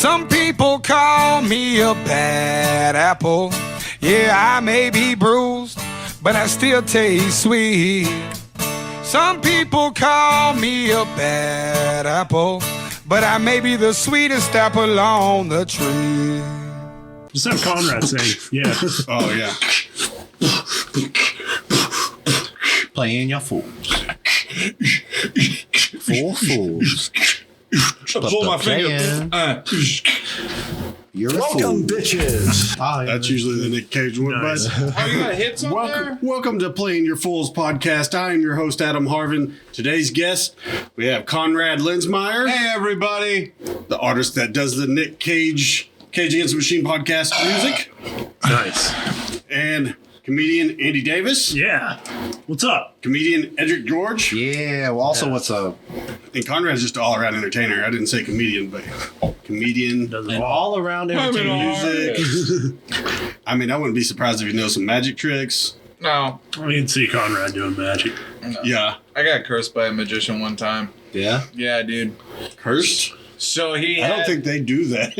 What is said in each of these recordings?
Some people call me a bad apple. Yeah, I may be bruised, but I still taste sweet. Some people call me a bad apple, but I may be the sweetest apple on the tree. Just have Conrad say, yeah. Oh, yeah. Playing your fools. Four fools. Pull my finger. You're a Welcome, fool. bitches. That's usually the Nick Cage one, Nice. bud. Oh, you got hits on there? Welcome to Playing Your Fools podcast. I am your host, Adam Harvin. Today's guest, we have Conrad Lenzmeier. Hey, everybody. The artist that does the Nick Cage Against the Machine podcast music. Nice. And comedian Andy Davis. Yeah. What's up? Comedian Edrick Jorge. Yeah, well, also, what's up? And Conrad's just an all-around entertainer. I didn't say comedian, but comedian. Does it An all. all-around I'm an entertainer. Music. I mean, I wouldn't be surprised if you know some magic tricks. No, I can see Conrad doing magic. Yeah. I got cursed by a magician one time. Yeah? Yeah, dude. Cursed? So he I had... don't think they do that.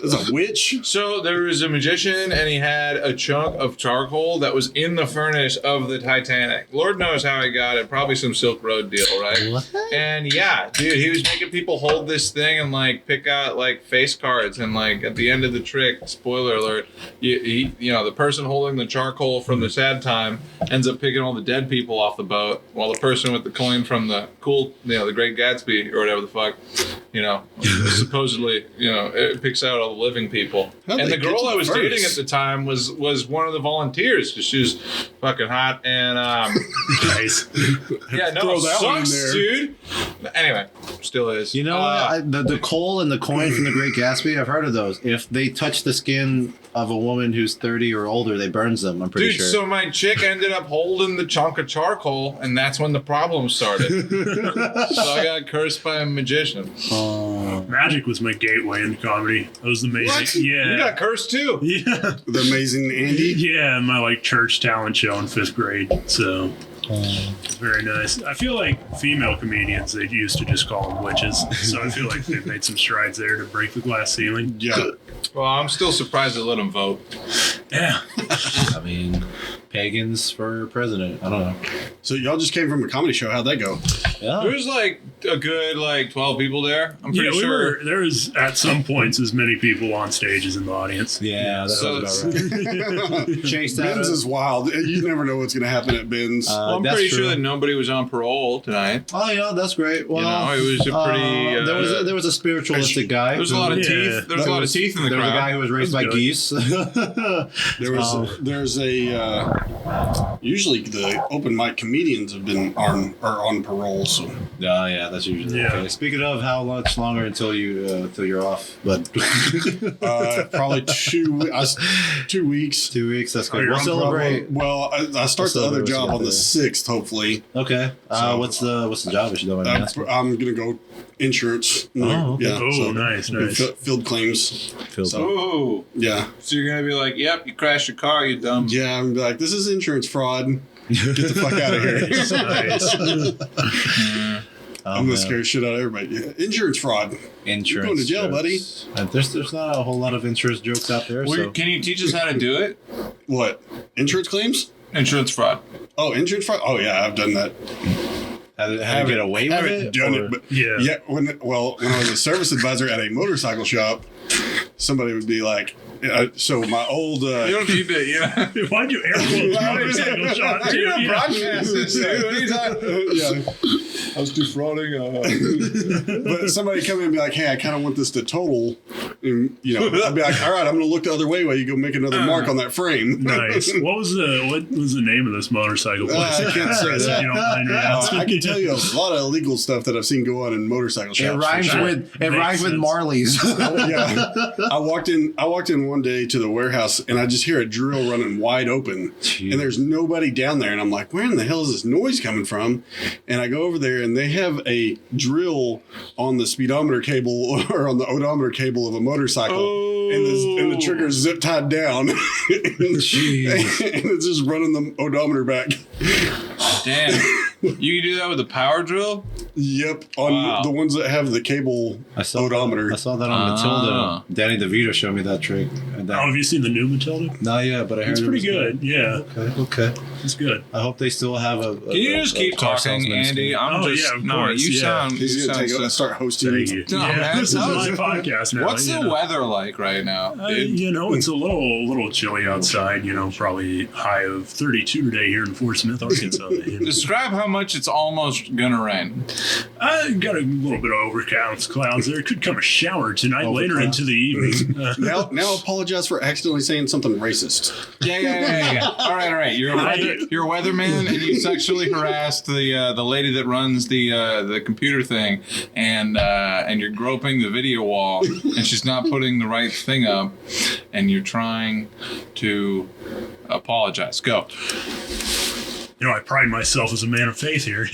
As a witch? So there was a magician, and he had a chunk of charcoal that was in the furnace of the Titanic. Lord knows how he got it. Probably some Silk Road deal, right? What? And yeah, dude, he was making people hold this thing and like pick out like face cards, and like at the end of the trick, spoiler alert, you know, the person holding the charcoal from the sad time ends up picking all the dead people off the boat, while the person with the coin from the the Great Gatsby or whatever the fuck, you know, supposedly, you know, it picks out all the living people. How'd And they the get girl to I was the dating furnace? at the time was one of the volunteers, because she was fucking hot, and Nice. yeah, no, Throw it that one in sucks, there. dude. Anyway, still is. You know what? The coal and the coin from the Great Gatsby, I've heard of those. If they touch the skin of a woman who's 30 or older, they burns them, I'm pretty Dude, sure. so my chick ended up holding the chunk of charcoal, and that's when the problem started. So I got cursed by a magician. Magic was my gateway into comedy. That was amazing. What? Yeah. You got cursed too. Yeah. The amazing Andy. Yeah, my like church talent show in 5th grade. So it's very nice. I feel like female comedians, they used to just call them witches. So I feel like they've made some strides there to break the glass ceiling. Yeah. Well, I'm still surprised they let him vote. Yeah. I mean, pagans for president. I don't know. So y'all just came from a comedy show. How'd that go? Yeah. There was like a good 12 people there. I'm pretty Yeah, sure. there was at some points as many people on stage as in the audience. Yeah, that So sounds about right. Chase that. Ben's is wild. You never know what's going to happen at Ben's. Well, I'm that's pretty true. sure that nobody was on parole tonight. Oh, yeah, that's great. Well, You know, it was a pretty. there was a spiritualistic guy. There was a lot of Yeah. teeth. There was a lot of teeth in the There was a crowd. guy who was raised by That's good. geese. There's usually the open mic comedians have been are on parole. So Yeah, that's usually Yeah. okay. Speaking of, how much longer until you're off? But probably 2 weeks. 2 weeks. That's Oh, good. you're We'll on celebrate. Well, I start the We'll other celebrate job what on you the got 6th, hopefully. Okay. So- What's the job? If you don't mind me asking. I'm gonna go insurance. Oh, okay. Yeah. Oh, so nice. Field claims. Feels So- Oh, Yeah. so you're gonna be like, "Yep, you crashed your car, you dumb." Yeah. I'm like, this is insurance fraud. Get the fuck out of here. Nice. I'm gonna scare shit out of everybody. Yeah. Insurance fraud. Insurance. You're going to jail, buddy. jokes. There's not a whole lot of insurance jokes out there. So Can you teach us how to do it? What? Insurance claims? Insurance fraud. Oh, insurance fraud? Oh, yeah, I've done that. how to get away with Haven't it? done or- it, but Yeah. when I was a service advisor at a motorcycle shop, somebody would be like, so my old You don't need to. Yeah. Why'd you air quote motorcycle shot too? You're not Yeah. broadcasting this, dude. What are you talking? yeah, I was defrauding. But somebody come in and be like, hey, I kind of want this to total. And, I'd be like, all right, I'm going to look the other way while you go make another mark on that frame. Nice. What was the name of this motorcycle place? I can't say If that. you don't mind me asking. I can tell you a lot of illegal stuff that I've seen go on in motorcycle shops. It rhymes for sure. with Makes sense. Marley's. Yeah, I walked in one day to the warehouse and I just hear a drill running wide open, Jeez. and there's nobody down there, and I'm like, where in the hell is this noise coming from? And I go over there and they have a drill on the speedometer cable or on the odometer cable of a motorcycle, and the trigger's zip tied down, and it's just running the odometer back. Damn. You can do that with a power drill? Yep, on the ones that have the cable odometer. I saw that on Matilda. Danny DeVito showed me that trick. And that, have you seen the new Matilda? Not yet, but I heard It's pretty good. Yeah. Okay. It's good. I hope they still have a. Can you just keep talking, Andy? I'm just yeah, of no. course, You yeah. sound. He's You gonna sound take it and start hosting. Thank you. No, man, This is no. my podcast now. What's the weather like right now? It's a little chilly outside. Probably high of 32 today here in Fort Smith, Arkansas. Describe how much it's almost gonna rain. I got a little bit of overcast clouds there. Could come a shower tonight, later into the evening. Now apologize for accidentally saying something racist. Yeah. All right. You're a weatherman, and you sexually harassed the lady that runs the computer thing, and you're groping the video wall, and she's not putting the right thing up, and you're trying to apologize. Go. I pride myself as a man of faith here. As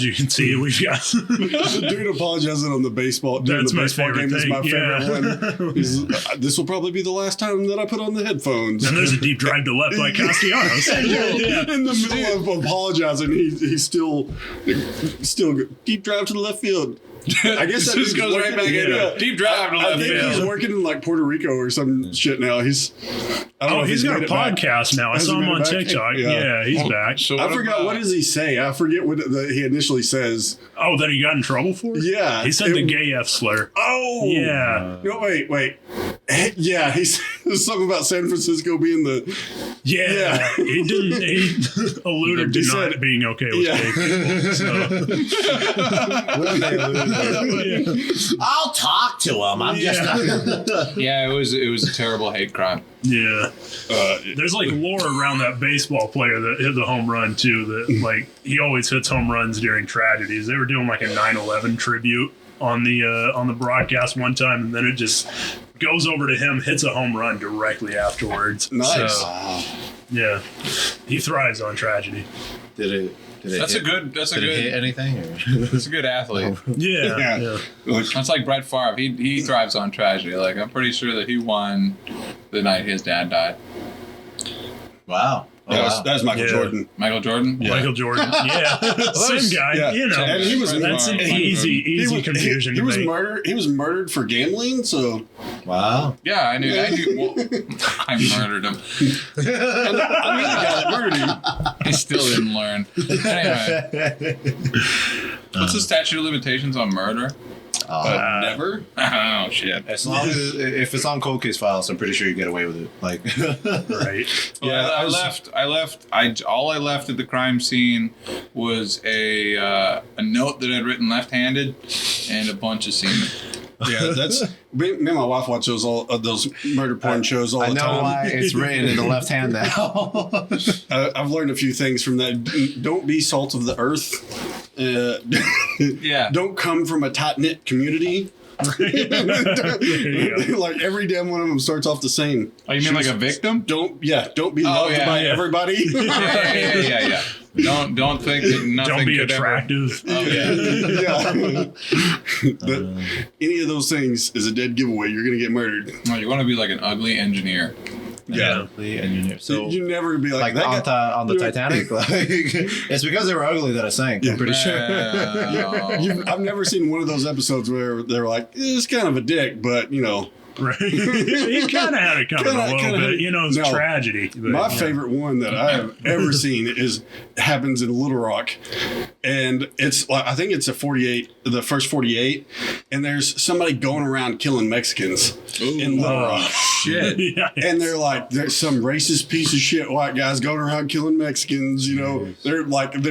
you can see, we've got the dude apologizing on the baseball. That's the my baseball favorite game is my thing, favorite one. This will probably be the last time that I put on the headphones. And there's a deep drive to left by Castellanos. In the middle of apologizing, he's still deep drive to the left field. I guess that just goes right back in. Deep drive to I left think field. he's working in like Puerto Rico or some shit now. He's got a podcast now. I Has saw he him made on it back? TikTok. Yeah. Yeah, he's back. So I forgot what does he say. I forget what he initially says. Oh, that he got in trouble for? Yeah, He said the gay F slur. Oh Yeah. No, wait. Yeah, he says something about San Francisco being the. Yeah. He didn't. He alluded to not being okay with gay people. So. I'll talk to him. I'm just not. Yeah, it was a terrible hate crime. Yeah. There's like lore around that baseball player that hit the home run too. That like he always hits home runs during tragedies. They were doing like a 9/11 tribute on the broadcast one time, and then it just goes over to him, hits a home run directly afterwards. Nice. So, yeah, he thrives on tragedy. Did it That's hit, a good. That's a did it hit good. anything? Or? That's a good athlete. Yeah. That's like Brett Favre. He thrives on tragedy. Like I'm pretty sure that he won the night his dad died. Wow. That's Michael Jordan. Michael Jordan. Yeah. Michael Jordan. Yeah. Same guy. Yeah. And he was That's an easy confusion He to was make. murdered. He was murdered for gambling. So Wow. Yeah, I knew. Well, I murdered him. I knew the guy that murdered him. I still didn't learn. Anyway, what's the statute of limitations on murder? Never. Oh shit! As long as if it's on cold case files, I'm pretty sure you get away with it. Like, Right. Yeah, all I left at the crime scene was a note that I'd written left-handed and a bunch of semen. Yeah, that's me and my wife watch those murder porn shows all I the know time. why it's written in the left hand now. I've learned a few things from that. Don't be salt of the earth. Yeah. Don't come from a tight knit community. There you go. Like every damn one of them starts off the same. Oh, you mean like a victim? Don't be loved yeah, by yeah. everybody. Yeah. Don't think that nothing. Don't be could attractive. Ever, Any of those things is a dead giveaway. You're gonna get murdered. No, you want to be like an ugly engineer. Yeah. So You never be like like that on the Titanic, like, it's because they were ugly that I sank. I'm pretty sure. I've never seen one of those episodes where they're like, it's kind of a dick, but Right. He kind of had it coming a little bit. It's No. tragedy. But, My favorite one that I have ever seen happens in Little Rock, and it's like I think it's the first 48, and there's somebody going around killing Mexicans in Little Rock. Shit. Yeah. And they're like, there's some racist piece of shit white guys going around killing Mexicans. They're got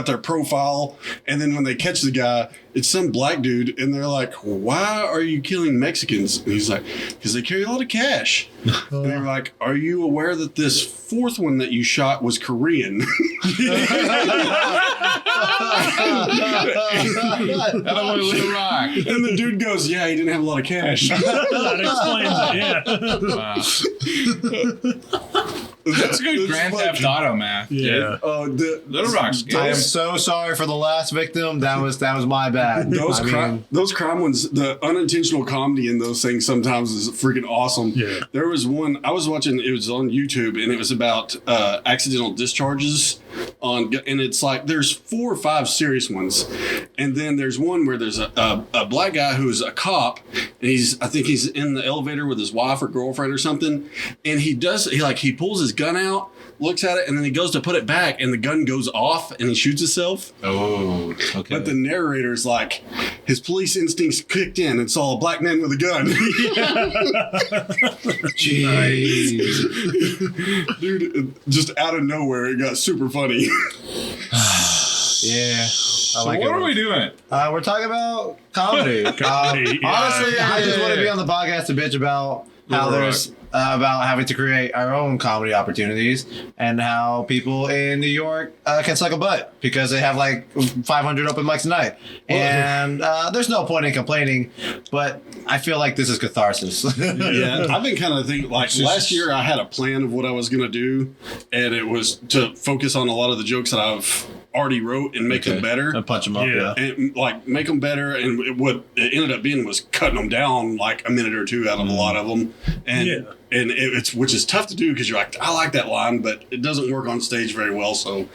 their profile, and then when they catch the guy, it's some black dude, and they're like, "Why are you killing Mexicans?" And he's like, "Because they carry a lot of cash." And they're like, "Are you aware that this fourth one that you shot was Korean?" Little Rock. And the dude goes, "Yeah, he didn't have a lot of cash." That explains it. Yeah. Wow. That's good Grand Theft Auto math. Yeah. Little Rock's good. I am so sorry for the last victim. That was my bad. Those crime ones, the unintentional comedy in those things sometimes is freaking awesome. Yeah. There was one I was watching. It was on YouTube, and it was about accidental discharges and it's like there's 4 or 5 serious ones, and then there's one where there's a black guy who's a cop, and I think he's in the elevator with his wife or girlfriend or something, and he pulls his gun out, looks at it, and then he goes to put it back, and the gun goes off, and he shoots himself. Oh, okay. But the narrator's like, his police instincts kicked in and saw a black man with a gun. Jeez. Dude, just out of nowhere, it got super funny. Yeah. So what are we doing? We're talking about comedy. Comedy, yeah. Honestly, I just want to be on the podcast to bitch about how there's about having to create our own comedy opportunities and how people in New York can suck a butt because they have like 500 open mics a night. And there's no point in complaining, but I feel like this is catharsis. Yeah, I've been kind of thinking, like, last year I had a plan of what I was going to do, and it was to focus on a lot of the jokes that I've already wrote and make them better. And punch them up, yeah. And like make them better, and what it ended up being was cutting them down like a minute or two out of a lot of them, and it's which is tough to do because you're like, I like that line, but it doesn't work on stage very well. So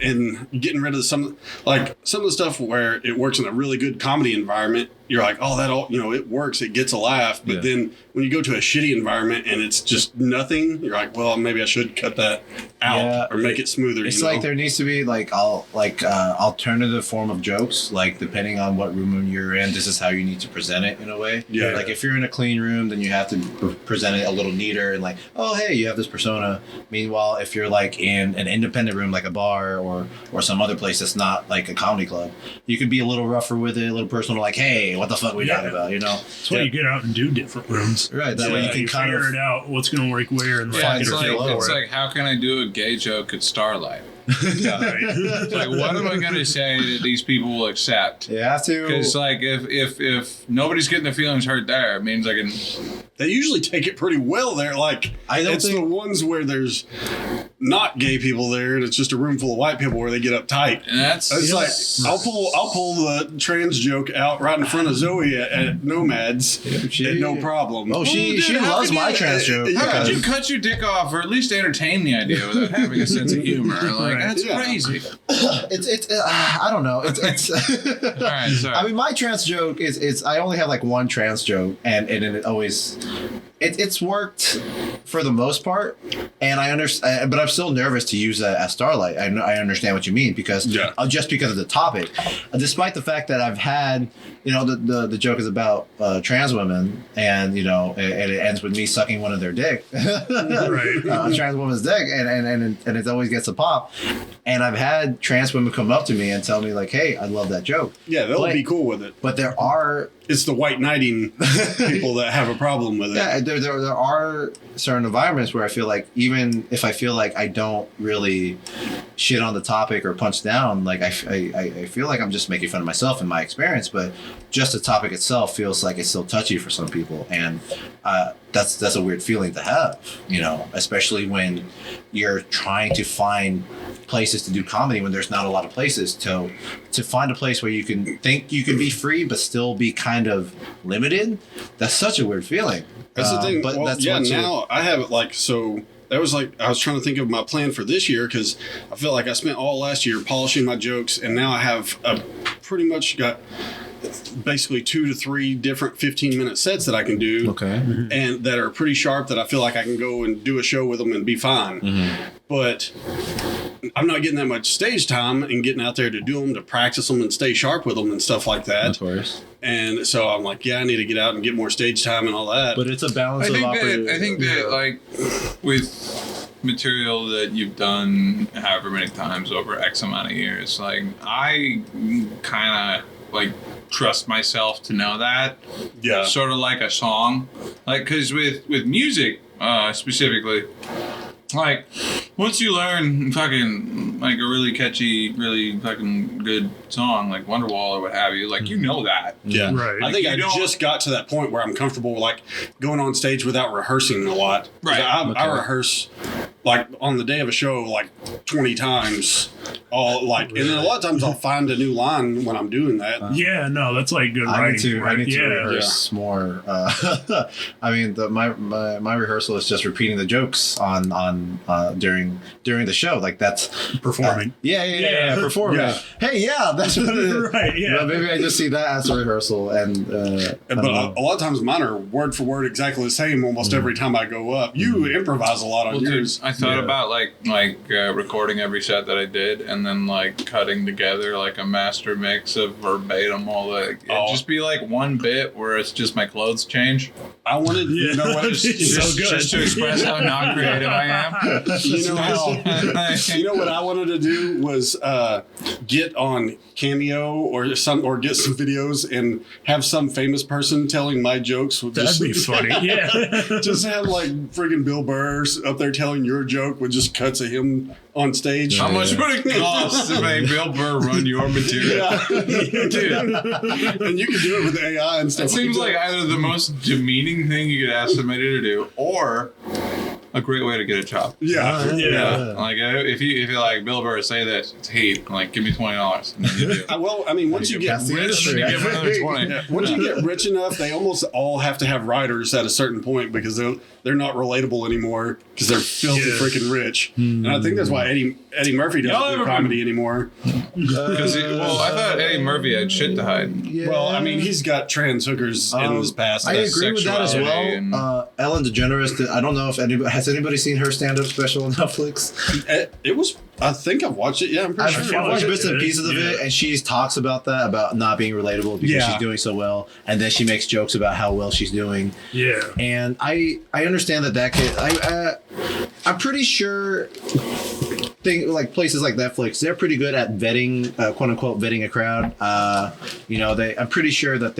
and getting rid of some of the stuff where it works in a really good comedy environment, you're like, oh, that all, it works, it gets a laugh, but then when you go to a shitty environment and it's just nothing, you're like, well, maybe I should cut that out or make it smoother. It's like there needs to be alternative form of jokes, like depending on what room you're in, this is how you need to present it in a way. Yeah. Like if you're in a clean room, then you have to present it a little neater and like, oh, hey, you have this persona. Meanwhile, if you're like in an independent room, like a bar or some other place that's not like a comedy club, you could be a little rougher with it, a little personal, like, hey, what the fuck we talking about, That's why you get out and do different rooms. Right, that way you can kind figure it out what's going to work where and it's like how can I do a gay joke at Starlight? It's like, what am I going to say that these people will accept? You have to. Because like if nobody's getting their feelings hurt there, it means I can. They usually take it pretty well there. Like it's the ones where there's not gay people there and it's just a room full of white people where they get uptight. And that's like I'll pull the trans joke out right in front of Zoe at Nomads and no problem. Oh, she loves my trans joke. How could you cut your dick off or at least entertain the idea without having a sense of humor? Like that's crazy. It's I don't know. It's all right. Sorry. I mean, my trans joke is I only have like one trans joke and it always. It's worked for the most part, and I understand, but I'm still nervous to use that as Starlight. I understand what you mean because just because of the topic, despite the fact that I've had, the joke is about trans women, and it ends with me sucking one of their dick, a trans woman's dick, and it always gets a pop. And I've had trans women come up to me and tell me like, "Hey, I love that joke." Yeah, they'll be cool with it. But there are. It's the white knighting people that have a problem with it. Yeah, there are certain environments where I feel like even if I feel like I don't really shit on the topic or punch down, like I feel like I'm just making fun of myself in my experience, but just the topic itself feels like it's still touchy for some people, and that's a weird feeling to have, especially when you're trying to find places to do comedy when there's not a lot of places to find a place where you can think you can be free but still be kind of limited. That's such a weird feeling. That's the thing. But that's now I have it like so. That was like I was trying to think of my plan for this year because I feel like I spent all last year polishing my jokes, and now I have pretty much got basically 2 to 3 different 15-minute sets that I can do, and that are pretty sharp that I feel like I can go and do a show with them and be fine. But I'm not getting that much stage time and getting out there to do them, to practice them and stay sharp with them and stuff like that. Of course. And so I'm like, I need to get out and get more stage time and all that. But it's a balance I think that like with material that you've done however many times over X amount of years, like I kind of like trust myself to know that. Yeah. Sort of like a song. Like, because with music specifically, like, once you learn fucking, like, a really catchy, really fucking good song, like Wonderwall or what have you, like, you know that. Yeah. Right. I think I just got to that point where I'm comfortable, like, going on stage without rehearsing a lot. Right. I rehearse, like on the day of a show like 20 times. And then a lot of times I'll find a new line when I'm doing that. Yeah, no, that's like good I writing. need to rehearse more. I mean, my rehearsal is just repeating the jokes on during the show. Like that's Performing. Yeah, performing. Yeah. Hey, yeah, that's what it is. Right, yeah. But maybe I just see that as a rehearsal, and But a lot of times mine are word for word exactly the same almost every time I go up. You improvise a lot on yours. I thought about like recording every set that I did, and then like cutting together like a master mix of verbatim all that. It'd just be like one bit where it's just my clothes change. I wanted, you know what? Just to express how not creative I am. You know what I wanted to do was get on Cameo or get some videos and have some famous person telling my jokes. That'd be funny. Yeah. Just have like friggin' Bill Burr up there telling your joke with just cuts of him on stage. How much would it cost to make Bill Burr run your material? Dude. And you can do it with AI and stuff. It seems like either the most demeaning thing you could ask somebody to do, or a great way to get a job. Yeah. Like if you like Bill Burr say this, it's heat. Like give me $20. Well, I mean, once you get rich, Then you give him another 20. once you get rich enough, they almost all have to have writers at a certain point because they're not relatable anymore because they're filthy freaking rich. And I think that's why Eddie Murphy doesn't do comedy anymore. Because I thought Eddie Murphy had shit to hide. yeah. Well, I mean, he's got trans hookers in his past. I agree with that as sexuality well. Ellen DeGeneres. I don't know if anybody seen her stand-up special on Netflix. It was. I think I've watched it. Yeah, I'm pretty sure. I've watched bits and pieces of it, and she talks about that, about not being relatable because she's doing so well, and then she makes jokes about how well she's doing. Yeah. And I understand that kid. I'm pretty sure like places like Netflix, they're pretty good at vetting, quote unquote, vetting a crowd. I'm pretty sure that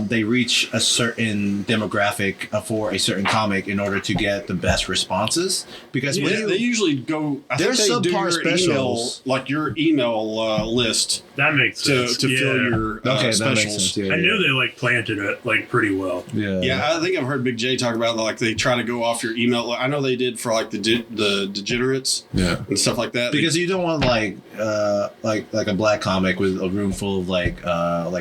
they reach a certain demographic for a certain comic in order to get the best responses. Because they usually go. I think there's they do subpar your specials, your email list That makes sense. to fill your specials. That makes sense. Yeah, I knew they like planted it like pretty well. Yeah, I think I've heard Big J talk about like they try to go off your email. I know they did for like the degenerates and stuff like that. Because you don't want like a black comic with a room full of like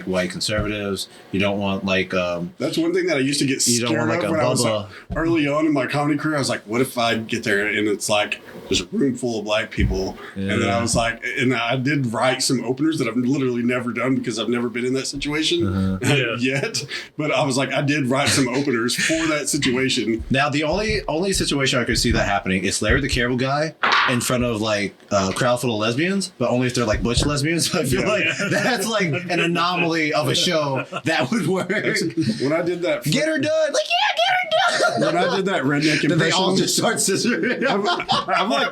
white conservatives. You don't want like that's one thing that I used to get scared don't want, like, of a when I was Bubba. early on in my comedy career. I was like, what if I get there and it's like there's a room full of black people, and then I was like, and I did write some openers that I've literally never done because I've never been in that situation yet. But I was like, I did write some openers for that situation. Now the only situation I could see that happening is Larry the Cable Guy in front of like a crowd full of lesbians, but only if they're like butch lesbians. I feel like that's like an anomaly of a show that would work. When I did that, Get her done, like yeah, get her done. when I did that redneck impression, They all just start scissoring. I'm like,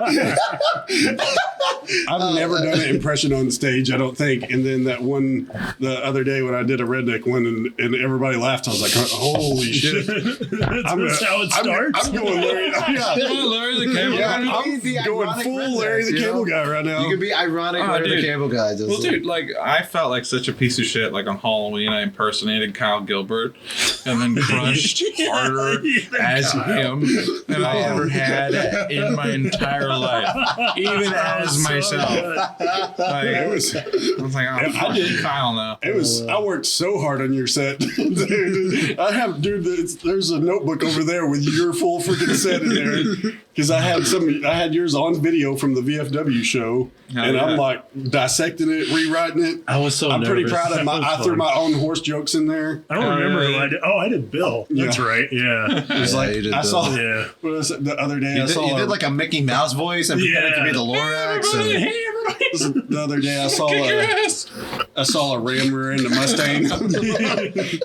I've never done an impression on stage, I don't think. And then the other day when I did a redneck one and everybody laughed, I was like, holy shit. That's how it starts. I'm going Larry. Larry the Cable Yeah, Guy. I'm the going ironic full redneck, Larry the you Cable know? Guy right now. You could be ironic Larry the dude. Cable Guy. Just Well, dude, like I felt like such a piece of shit. Like on Halloween, I impersonated Kyle Gilbert, and then crushed harder as him than I ever had in my entire life, even as myself. Like, I was like, oh, fuck Kyle now. I worked so hard on your set. Dude, there's a notebook over there with your full freaking set in there. Because I had yours on video from the VFW show, and I'm like dissecting it, rewriting it. I was so I'm pretty nervous. proud of I threw my own horse jokes in there. I don't remember who I did. Oh, I did Bill. That's right. Yeah. It was like you did I saw. Yeah. What was it, the other day? You did like a Mickey Mouse voice and pretended to be the Lorax. And the other day I saw a Ram rear end a Mustang.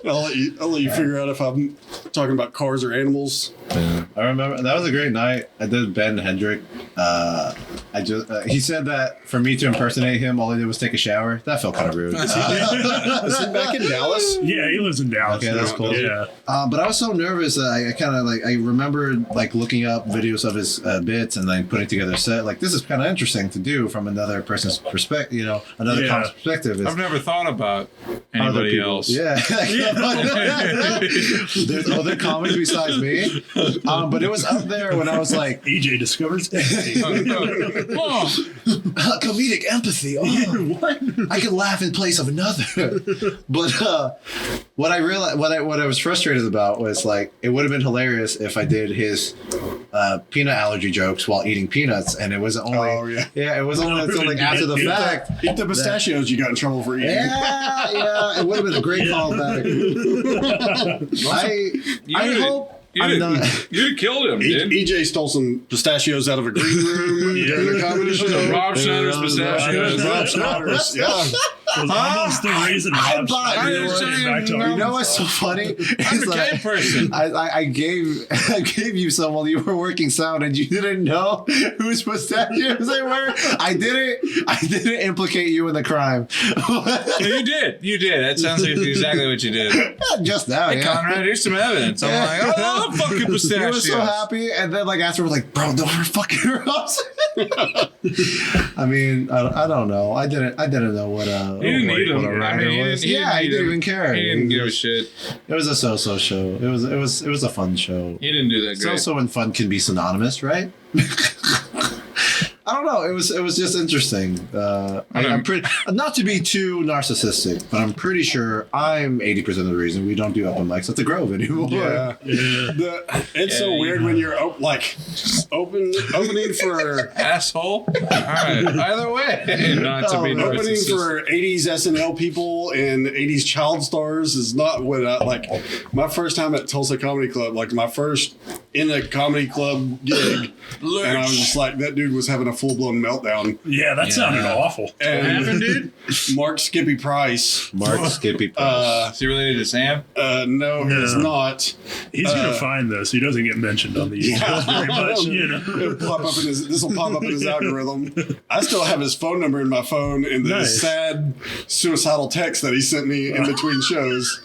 I'll let you figure out if I'm talking about cars or animals. I remember that was a great night. I did Ben Hendrick he said that for me to impersonate him, all I did was take a shower. That felt kind of rude. Is he back in Dallas? Yeah, he lives in Dallas. Okay, that's cool. Yeah. But I was so nervous that I kind of I remembered looking up videos of his bits and putting together a set. This is kind of interesting to do from another person's perspective, another comic's perspective. I've never thought about Other anybody people. else. Yeah. There's other comics besides me. But it was up there when I was like, EJ discovers comedic empathy. what? I can laugh in place of another. But what I realized, what I was frustrated about was it would have been hilarious if I did his peanut allergy jokes while eating peanuts, and it was only it was only until after the fact. Eat the pistachios you got in trouble for eating. Yeah, it would have been a great callback. I hope. You killed him, dude. EJ stole some pistachios out of a green room during the comedy show. Rob Schneider's pistachios. Rob Schneider's, yeah. Almost the reason Rob Schneider. You know what's so funny? I'm a gay person. I gave you some while you were working sound, and you didn't know whose pistachios they were. I didn't implicate you in the crime. You did. That sounds like exactly what you did. Just now, Hey, Conrad, here's some evidence. I'm like, I love fucking pistachios. You were so happy, and then after we're like, bro, don't fucking Robs. I mean, I don't know. I didn't know what He didn't need him. He didn't even care. He didn't give a shit. It was a so-so show. It was a fun show. He didn't do that great. So-so and fun can be synonymous, right? I don't know. It was just interesting. I'm pretty not to be too narcissistic, but I'm pretty sure I'm 80% of the reason we don't do open mics at the Grove anymore. Yeah. It's so weird when you're opening for asshole. All right. Either way, not to be opening narcissistic. for 80s SNL people and 80s child stars is not what I like. My first time at Tulsa Comedy Club, my first in a comedy club gig, and I was just like, that dude was having a full-blown meltdown. Yeah, that sounded awful. And What happened, dude? Mark Skippy Price. Is he related to Sam? No, he's not. He's gonna find this. He doesn't get mentioned on the emails very much. This will pop up in his algorithm. I still have his phone number in my phone and the sad suicidal text that he sent me in between shows.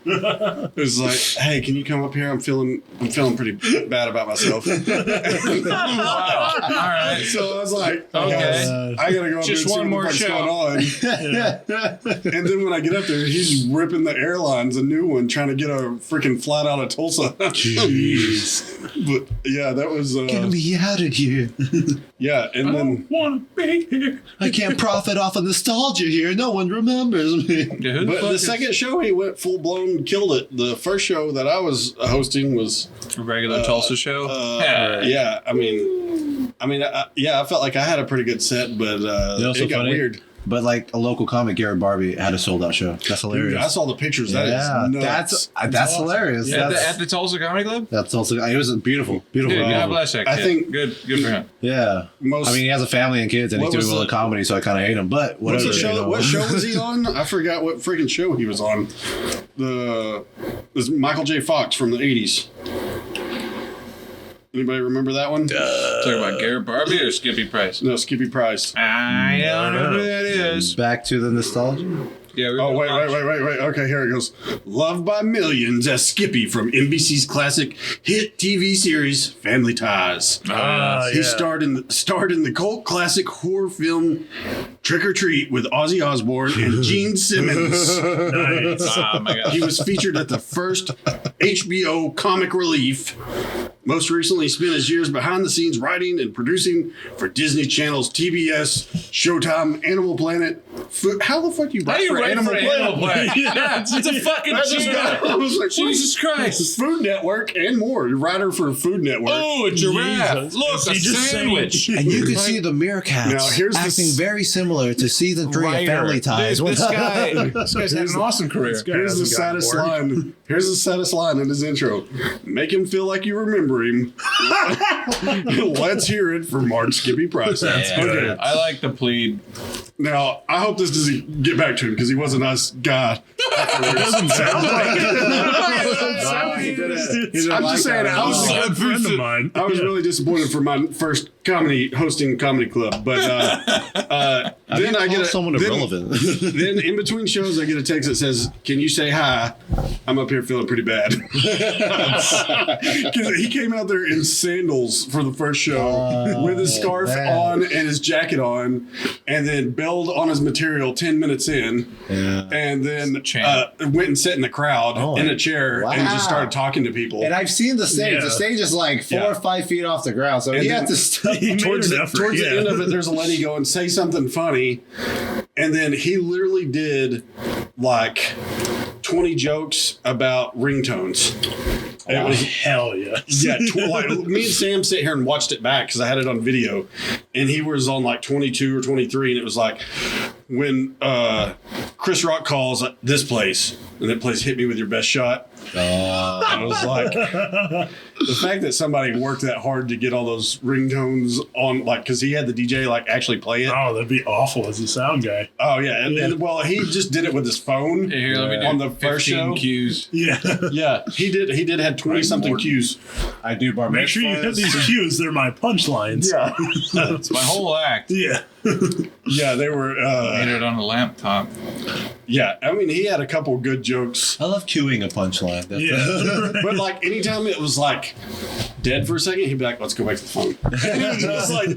It was like, hey, can you come up here? I'm feeling pretty bad about myself. Wow. All right. So I was like, Okay. I gotta go up Just there one and see more what's show. going on. And then when I get up there, he's ripping the airlines a new one, trying to get a freaking flight out of Tulsa. Jeez. But yeah, that was Get me out of here. yeah. And then Wanna be here? I can't profit off of nostalgia here. No one remembers me. Yeah, who the but fuck the is second show he went full blown, killed it. The first show that I was hosting was a regular Tulsa show? yeah. I mean, I felt like I had a pretty good set, but it got weird. But a local comic, Garrett Barbie, had a sold out show. That's hilarious. Dude, I saw the pictures. That is nuts. That's awesome. Hilarious. At the Tulsa Comedy Club? That's also. It was a beautiful. Dude, God bless that kid. I think good for him. Yeah. He has a family and kids, and he's doing well in comedy, so I kind of hate him. But whatever. What show was he on? I forgot what freaking show he was on. It was Michael J. Fox from the 80s. Anybody remember that one? Talking about Garrett Barbie or Skippy Price? No, Skippy Price. I don't know who that is. Back to the nostalgia. Yeah. Wait. Okay, here it goes. Loved by millions as Skippy from NBC's classic hit TV series Family Ties. He starred in the cult classic horror film Trick or Treat with Ozzy Osbourne and Gene Simmons. Nice. Oh my God. He was featured at the first HBO Comic Relief. Most recently spent his years behind the scenes writing and producing for Disney Channel's TBS, Showtime, Animal Planet. How the fuck you How do you write for Animal Planet? Yeah, it's a fucking cheat. Jesus Christ. Food Network and more. Writer for Food Network. Oh, a giraffe. Jesus. Look, Is a he just sandwich. And you can see the meerkats Now, here's acting very similar to season 3 of Family Ties. Dude, this guy's had an awesome career. Here's the saddest line. Here's the saddest line in his intro. Make him feel like you remember him. Let's hear it for Mark Skippy Price. Okay. I like the plead. Now, I hope this doesn't get back to him because he was a nice guy. It doesn't sound like it. I'm just saying, I was a good friend of mine. I was really disappointed for my first hosting comedy club, but then I get someone irrelevant. Then in between shows, I get a text that says, "Can you say hi? I'm up here feeling pretty bad." Because he came out there in sandals for the first show with his scarf on and his jacket on, and then bailed on his material 10 minutes in, and then went and sat in the crowd in a chair and just started talking to people. And I've seen the stage. Yeah. The stage is like 4 or 5 feet off the ground, so he had to stop. He made towards an effort, the end of it, there's a lady going, "Say something funny," and then he literally did like 20 jokes about ringtones. It was, Hell yeah. yeah, like me and Sam sit here and watched it back because I had it on video, and he was on like 22 or 23, and it was like when Chris Rock calls this place, and that place hit me with your best shot. I was like, the fact that somebody worked that hard to get all those ringtones on, like, because he had the DJ like actually play it. Oh, that'd be awful as a sound guy. Oh yeah, and well, he just did it with his phone. Here, let me do on the first 15 show. cues. Yeah. Yeah, he did had 20 something cues. I do bar Make sure you hit these cues. They're my punchlines. Yeah, It's my whole act. Yeah. yeah, they were. Made it on a laptop. Yeah, I mean, he had a couple good jokes, I love cueing a punchline. That's Yeah. but like anytime it was like dead for a second, he'd be like, "Let's go back to the phone." And he was just like,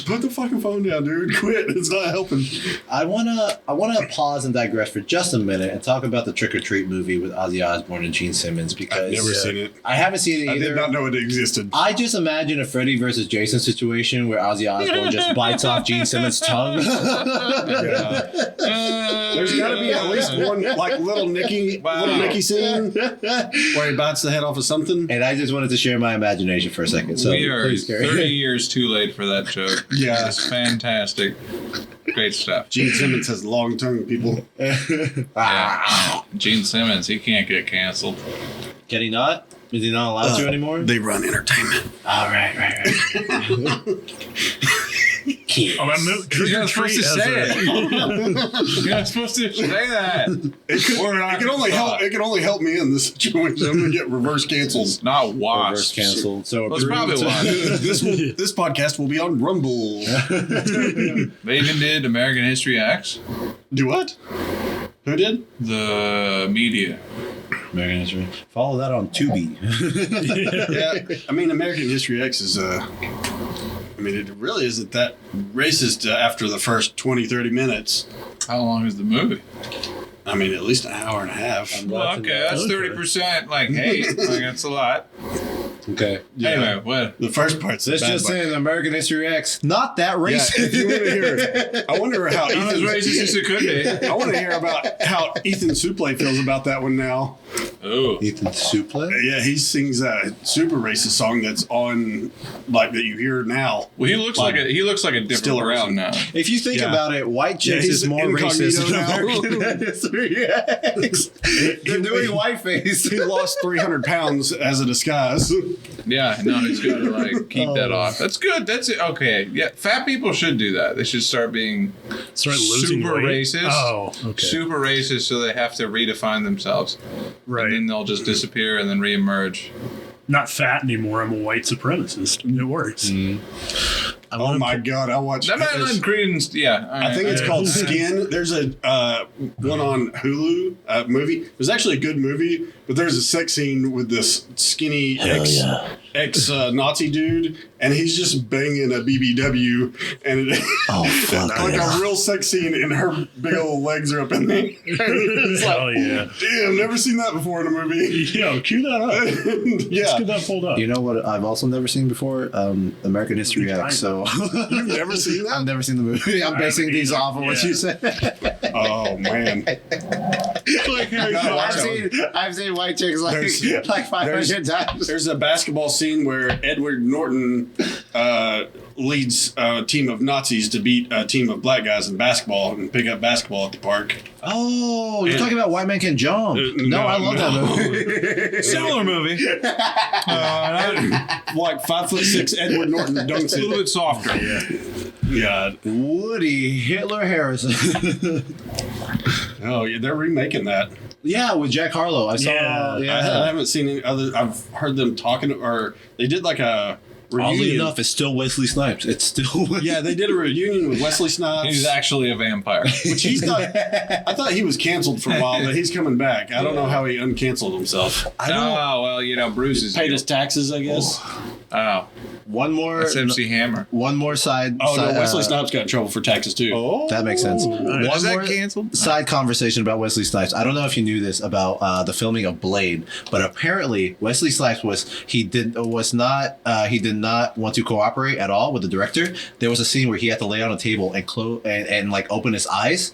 "Put the fucking phone down, dude. Quit. It's not helping." I wanna pause and digress for just a minute and talk about the Trick or Treat movie with Ozzy Osbourne and Gene Simmons because I've never seen it. I haven't seen it I either. did not know it existed. I just imagine a Freddy versus Jason situation where Ozzy Osbourne just bites off Gene Simmons' tongue. There's got to be at least one like little Nicky scene where he bites the head off of something. And I just wanted to share my imagination for a second. So We are please carry 30 years too late for that joke. Yeah. It's fantastic. Great stuff. Gene Simmons has long tongue, people. Yeah. Gene Simmons, he can't get canceled. Can he not? Is he not allowed to anymore? They run entertainment. All right. Oh, I'm You're not supposed to say it. You're not supposed to say that. It can only help me in this situation. I'm gonna get reverse cancels. Not washed. Reverse canceled. So That's probably why. This podcast will be on Rumble. They even did American History X. Do what? Who did? The media. American History. Follow that on Tubi. Yeah, I mean, American History X is I mean, it really isn't that racist after the first 20, 30 minutes. How long is the movie? I mean, at least an hour and a half. Well, okay, that's 30%. Like, hey, like, that's a lot. Okay. Yeah. Anyway, what? The first part's the Let's bad just part. say American History X, not that Yeah, racist. if you want to hear it, I wonder how Not as Ethan. racist as it could be. I want to hear about how Ethan Suplee feels about that one now. Oh. Ethan Suplee? Yeah, he sings a super racist song that's on, like, that you hear now. Well, he looks like a different Still person around. now. If you think Yeah. about it, white chicks he's is more racist incognito than now. American History X. They're doing whiteface. He lost 300 pounds as a disguise. Yeah, no, he's got to like keep that off. That's good. That's it. Okay. Yeah, fat people should do that. They should start being Start losing super weight. racist. Oh, okay. Super racist, so they have to redefine themselves. Right. And then they'll just disappear and then reemerge. Not fat anymore. I'm a white supremacist. It works. Oh my God, I watched. That might lend credence. Yeah. I think it's called Skin. There's a one on Hulu movie. It was actually a good movie, but there's a sex scene with this skinny ex Nazi dude, and he's just banging a BBW, and it, like a real sex scene, and her big old legs are up in there. It's like, Hell yeah. damn, never seen that before in a movie. Yo, cue that up. Let's Yeah, get that pulled up. You know what I've also never seen before? American History X. So you've never seen I've that? never seen the movie. I'm basing haven't these either. off of what Yeah. you said. Oh man, gotta watch that one. I've seen white chicks There's- like 500 times. There's a basketball scene where Edward Norton leads a team of Nazis to beat a team of black guys in basketball and pick up basketball at the park. Oh, you're talking about White Man Can Jump. No, I love that movie. similar movie. Like 5'6" Edward Norton dunks A little it. bit softer. Yeah. Woody Hitler Harrison. Oh, yeah, they're remaking that. Yeah, with Jack Harlow. I saw. Yeah. I haven't seen any other. I've heard them talking, or they did like a reunion. Oddly enough, it's still Wesley Snipes. It's still. Yeah, they did a reunion with Wesley Snipes. He's actually a vampire. Which he's not. I thought he was canceled for a while, but he's coming back. I don't know how he uncanceled himself. Oh, well, you know, Bruce is Paid his taxes, I guess. Oh, One more. that's MC Hammer. One more side. Oh no, side, Wesley Snipes got in trouble for taxes too. Oh, That makes sense. Nice. Is that canceled? Side conversation about Wesley Snipes. I don't know if you knew this about the filming of Blade, but apparently Wesley Snipes did not want to cooperate at all with the director. There was a scene where he had to lay on a table and close and like open his eyes.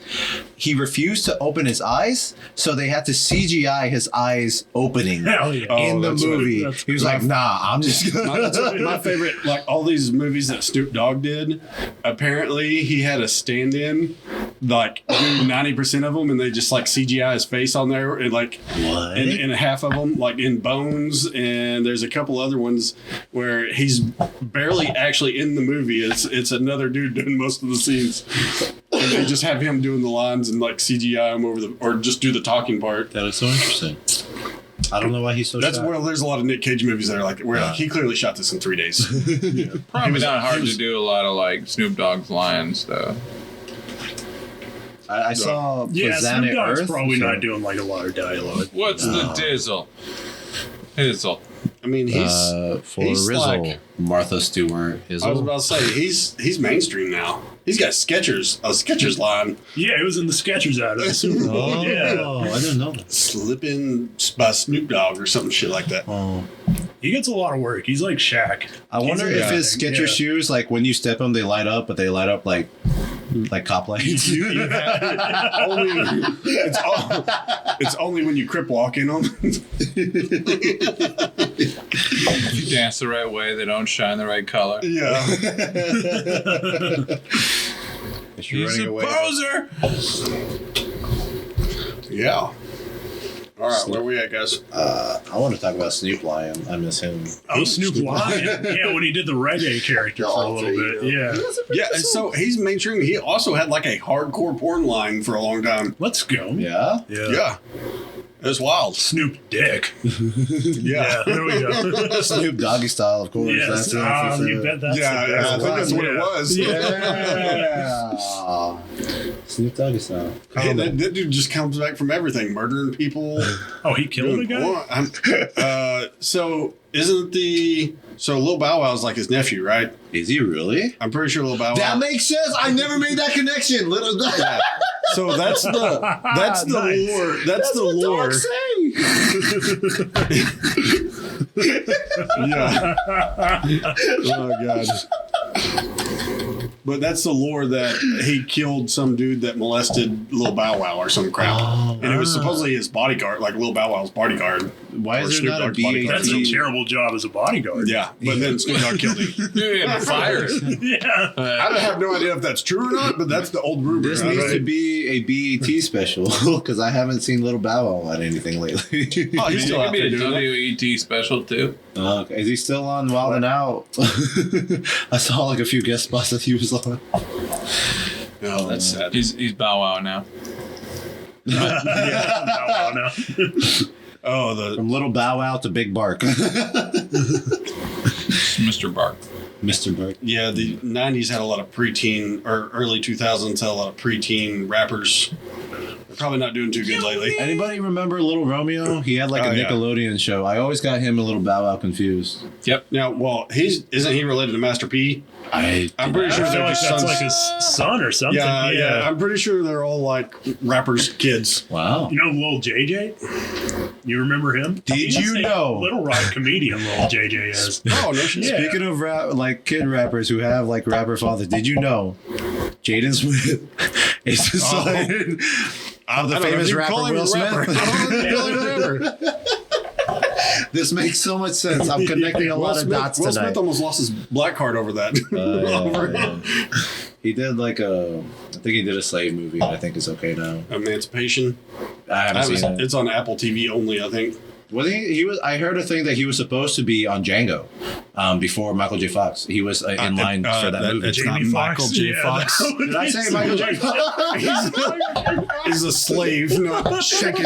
He refused to open his eyes, so they had to CGI his eyes opening Hell yeah. in the that's right. movie. That's He was like, "Nah, I'm just gonna." My favorite, like all these movies that Snoop Dogg did, apparently he had a stand-in, like do 90% of them, and they just like CGI his face on there, and like What? in half of them, like in Bones, and there's a couple other ones where he's barely actually in the movie. It's another dude doing most of the scenes, and they just have him doing the lines and like CGI him over or just do the talking part. That is so interesting. I don't know why he's so. That's shocked. where there's a lot of Nick Cage movies that are like, where like, he clearly shot this in 3 days. Probably not hard to do a lot of like Snoop Dogg's lines though. I saw Yeah, Snoop Planet Dogg's Earth. probably not doing like a lot of dialogue. What's the dizzle? Hizzle. I mean, he's for he's Rizzle, like- Martha Stewart. I was about to say he's mainstream now. He's got a Skechers line. Yeah, it was in the Skechers out of the Super Bowl. Oh, Yeah. I didn't know that. Slipping by Snoop Dogg or something shit like that. Oh. He gets a lot of work. He's like Shaq. I wonder He's if his everything, Skechers yeah. shoes, like when you step them, they light up, but they light up like cop lights. It's only when you crip walk in them. If you dance the right way, they don't shine the right color. Yeah. He's a poser. Yeah. All right, where we at, guys? I want to talk about Snoop Lion. I miss him. Oh, Snoop Lion. Yeah, when he did the reggae character for a little bit. Yeah. Yeah, and so he's mainstream. He also had like a hardcore porn line for a long time. Let's go. Yeah? Yeah. It was wild. Snoop Dick. Yeah. There we go. Snoop Doggy Style, of course. Yes. It. You bet that's Yeah, it. I think that's what it was. Yeah. Snoop Doggy Style. Hey, that dude just comes back from everything, murdering people. Oh, he killed a guy? So Lil Bow Wow's like his nephew, right? Is he really? I'm pretty sure Lil Bow Wow. That makes sense. I never made that connection. Little So that's the Nice. lore. That's the what lore. dogs say. Yeah. Oh god. But that's the lore that he killed some dude that molested Lil Bow Wow or some crap, and it was supposedly his bodyguard, like Lil Bow Wow's bodyguard. Why Or is there Snoop not a Dogg's bodyguard. That's a terrible job as a bodyguard. Yeah, but then Snoop Dogg killed him. Dude, I'm fired. Yeah. I have no idea if that's true or not, but that's the old rumor. This right? needs to be a BET special because I haven't seen Little Bow Wow on anything lately. Oh, he's It still could out be there a doing that. WET special too. Okay. Is he still on Wild and Out? I saw like a few guest spots that he was on. Oh, that's sad. He's Bow Wow now. Yeah. No. Oh, the From Little Bow Wow to Big Bark. Mr. Bark. Mr. Bark. yeah, the '90s had a lot of preteen, or early 2000s had a lot of preteen rappers. They're probably not doing too good lately. Anybody remember Little Romeo? He had like Oh, a yeah. Nickelodeon show. I always got him and Little Bow Wow confused. Yep. Now, well, isn't he related to Master P? I'm pretty sure I feel they're like just that's sons. like his son or something. Yeah. I'm pretty sure they're all like rappers' kids. Wow. You know Lil JJ? You remember him? Did He's you a know? Little Rock comedian Lil JJ is. Oh no shit! Yeah. Speaking of like kid rappers who have like rapper fathers, did you know Jaden Smith is the son of the famous rapper Will Smith? This makes so much sense. I'm connecting a lot of dots Will tonight. Smith almost lost his black card over that. He did like I think he did a slave movie. I think it's okay now. Emancipation. I haven't seen it. It's on Apple TV only, I think. Was he was. I heard a thing that he was supposed to be on Django before Michael J. Fox. He was in line for that movie. It's Jamie not Foxx? Michael J. Yeah, Fox. that would Did I be say so Michael J. much- Fox? He's a slave, not shaking.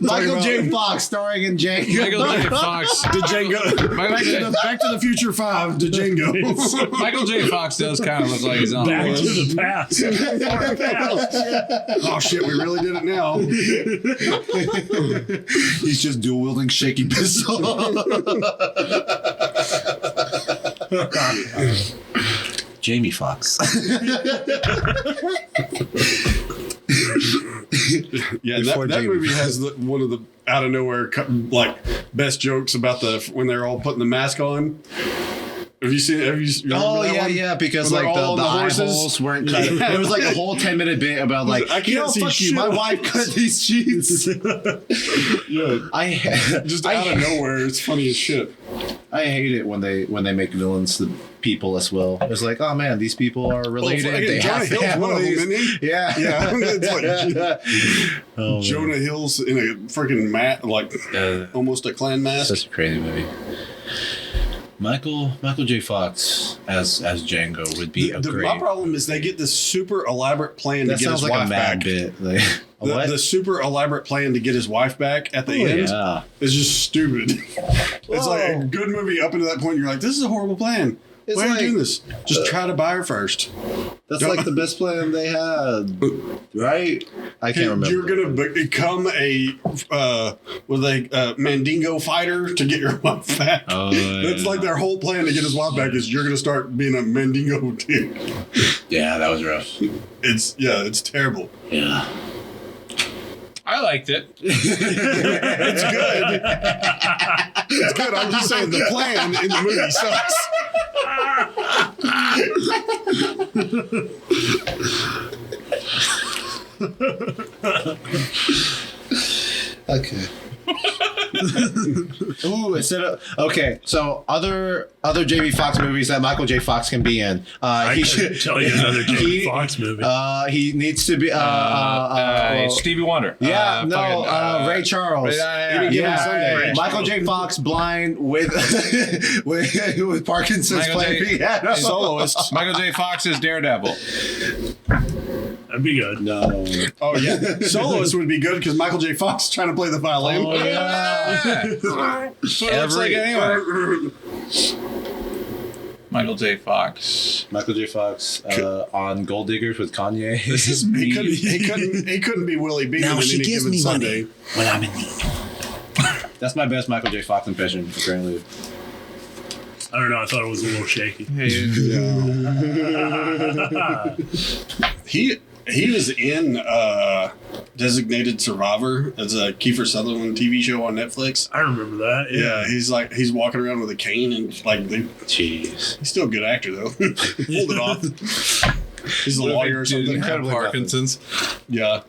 Michael J. Fox starring in Django. Michael J. Fox. Django. Back to the Future 5 to Django. Michael J. Fox does kind of look like he's on Back the to the past. Far past. Oh shit, we really did it now. He's just dual wielding shaky pistol. Jamie Foxx. Yeah, Before that Jamie. movie has one of the out of nowhere like best jokes about when they're all putting the mask on. Have you seen? Have you? Oh remember that one? yeah, because When like they're all the on eye horses? holes weren't cut. Yeah. It was like a whole 10-minute bit about like, I can't see fuck you, shit. my wife cut these sheets. Yeah, I just I, out of nowhere, it's funny as shit. I hate it when they make villains the people as well. It's like, oh man, these people are related. Well, they Jonah have Hill's one of them, families. isn't he? Yeah, Yeah, it's like Oh, Jonah Hill's in a freaking mat, like almost a clan mask. such a crazy movie. Michael J. Fox as Django would be a My great. problem is they get this super elaborate plan That to get sounds his like a wife mad back. bit. Like, a what? The super elaborate plan to get his wife back at the Oh, end yeah. is just stupid. It's like a good movie up until that point. You're like, this is a horrible plan. It's Why are like- you doing this? Just try to buy her first. That's like the best plan they had, right? I can't remember. You're gonna become a Mandingo fighter to get your wife back. Oh, That's yeah. like their whole plan to get his wife back is you're gonna start being a Mandingo dude. Yeah, that was rough. It's terrible. Yeah. I liked it. It's good. It's good. I'm just saying the plan in the movie sucks. Okay. Ooh, so other Jamie Foxx movies that Michael J. Fox can be in. I could tell you another Jamie Foxx movie. He needs to be. Stevie Wonder. Ray Charles. Any Given Sunday. Michael J. Fox blind with with Parkinson's Michael playing J. piano. Soloist. Michael J. Fox is Daredevil. That'd be good. No. Oh yeah, Soloist would be good because Michael J. Fox is trying to play the violin. Oh, yeah. That's what it looks like anyway. Michael J. Fox. Michael J. Fox on Gold Diggers with Kanye. This is me. He couldn't be Willie Beeman Now in she Any gives Given me Sunday. money when I'm in need. That's my best Michael J. Fox impression, apparently. I don't know. I thought it was a little shaky. He was in Designated Survivor as a Kiefer Sutherland TV show on Netflix. I remember that. Yeah, he's walking around with a cane and Jeez. he's still a good actor though. Hold it off. He's a lawyer or something. Incredibly Parkinson's. Yeah.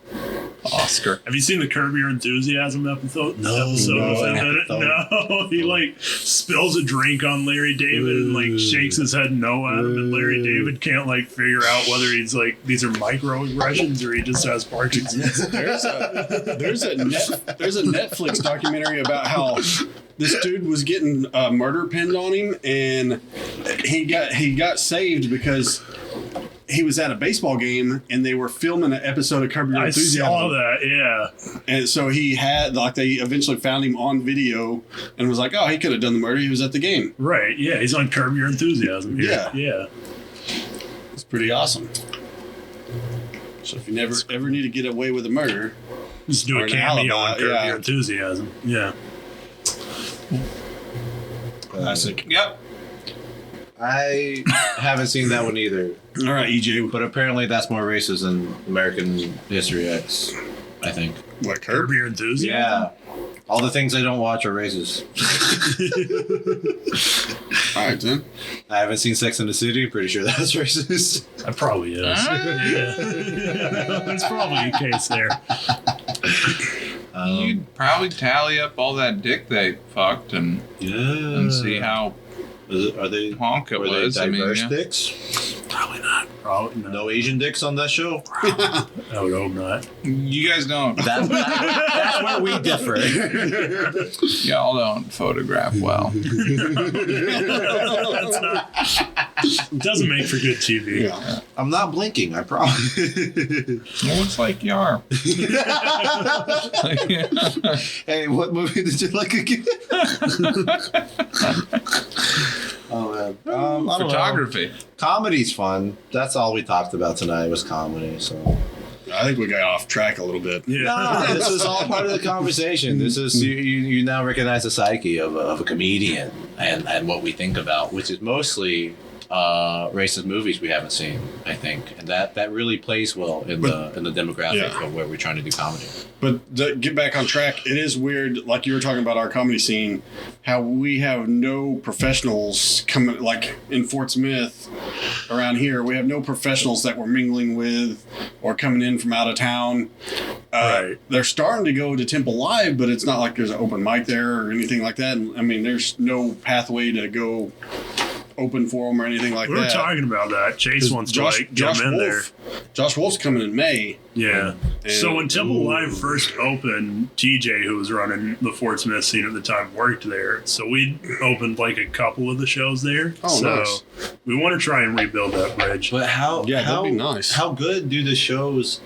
Oscar. Have you seen the Curb Your Enthusiasm episode? No. No. He like spills a drink on Larry David and like shakes his head no at him, and Larry David can't like figure out whether he's like these are microaggressions or he just has Parkinson's. There's a Netflix documentary about how this dude was getting murder pinned on him, and he got saved because he was at a baseball game and they were filming an episode of Curb Your I Enthusiasm. saw that. Yeah. And so he had they eventually found him on video and was like, oh, he could have done the murder. He was at the game. Right. Yeah. He's on Curb Your Enthusiasm. Here. Yeah. Yeah. It's pretty awesome. So if you ever need to get away with a murder, Just do Or a an cameo on alibi, Curb yeah. Your Enthusiasm. Yeah. classic. Yep. I haven't seen that one either. All right, EJ. But apparently that's more racist than American History X, I think. What, Curb Curb? Your Enthusiasm. Yeah. All the things I don't watch are racist. All right, then. I haven't seen Sex and the City. Pretty sure that's racist. That probably is. Yeah. That's probably the case there. You'd probably tally up all that dick they fucked and see how Are they honk it were they was. I mean, diverse yeah. dicks? Probably not. Probably not. No Asian dicks on that show. I would hope not. You guys don't. That's where we differ. Y'all don't photograph well. That's not. It doesn't make for good TV. Yeah. I'm not blinking, I promise. Well, it's like you are. Hey, what movie did you like again? Oh man, I don't know. Photography. Comedy's fun. That's all we talked about tonight was comedy. So I think we got off track a little bit. Yeah. no, this is all part of the conversation. This is you now recognize the psyche of a comedian and what we think about, which is mostly racist movies we haven't seen, I think, and that really plays well in the demographic of where we're trying to do comedy. But to get back on track, it is weird, like you were talking about our comedy scene, how we have no professionals coming, like in Fort Smith around here, we have no professionals that we're mingling with or coming in from out of town. Right. They're starting to go to Temple Live, but it's not like there's an open mic there or anything like that. And, I mean, there's no pathway to go open for them or anything like We that. were talking about that. Chase wants to get him in there. Josh Wolf's coming in May. Yeah. And- So when Temple Live first opened, TJ, who was running the Fort Smith scene at the time, worked there. So we opened like a couple of the shows there. Oh, so nice. we want to try and rebuild that bridge. But that'd be nice. How good do the shows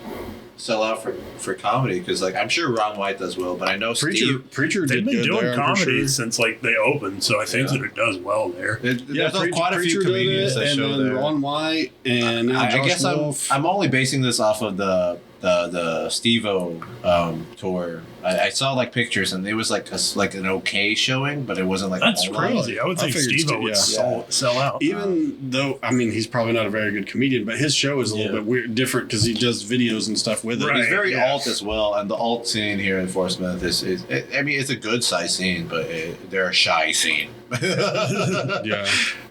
sell out for comedy? Because like I'm sure Ron White does well, but I know Preacher They've did been good doing there, I'm comedy pretty sure. since like they opened, so I think that it does well there. there's quite a few Preacher did comedians it, that and show then there. Ron White and now I Josh guess Wolf. I'm only basing this off of the Steve-O tour. I saw like pictures and it was like an okay showing, but it wasn't like That's a whole lot. crazy. I would I think figured Steve-O would sell out. Even though, I mean, he's probably not a very good comedian, but his show is a little bit weird, different because he does videos and stuff with it. Right. He's very Yeah. alt as well, and the alt scene here in Fort Smith is I mean, it's a good size scene, but they're a shy scene. Yeah.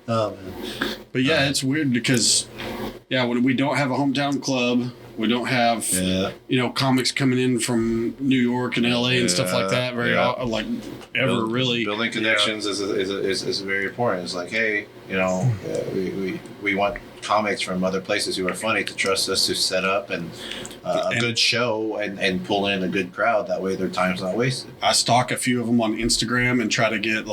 But yeah, it's weird because, when we don't have a hometown club, we don't have, comics coming in from New York and LA and stuff like that really. Building connections is very important. It's like, hey, we want comics from other places who are funny to trust us to set up and a good show and pull in a good crowd. That way their time's not wasted. I stalk a few of them on Instagram and try to get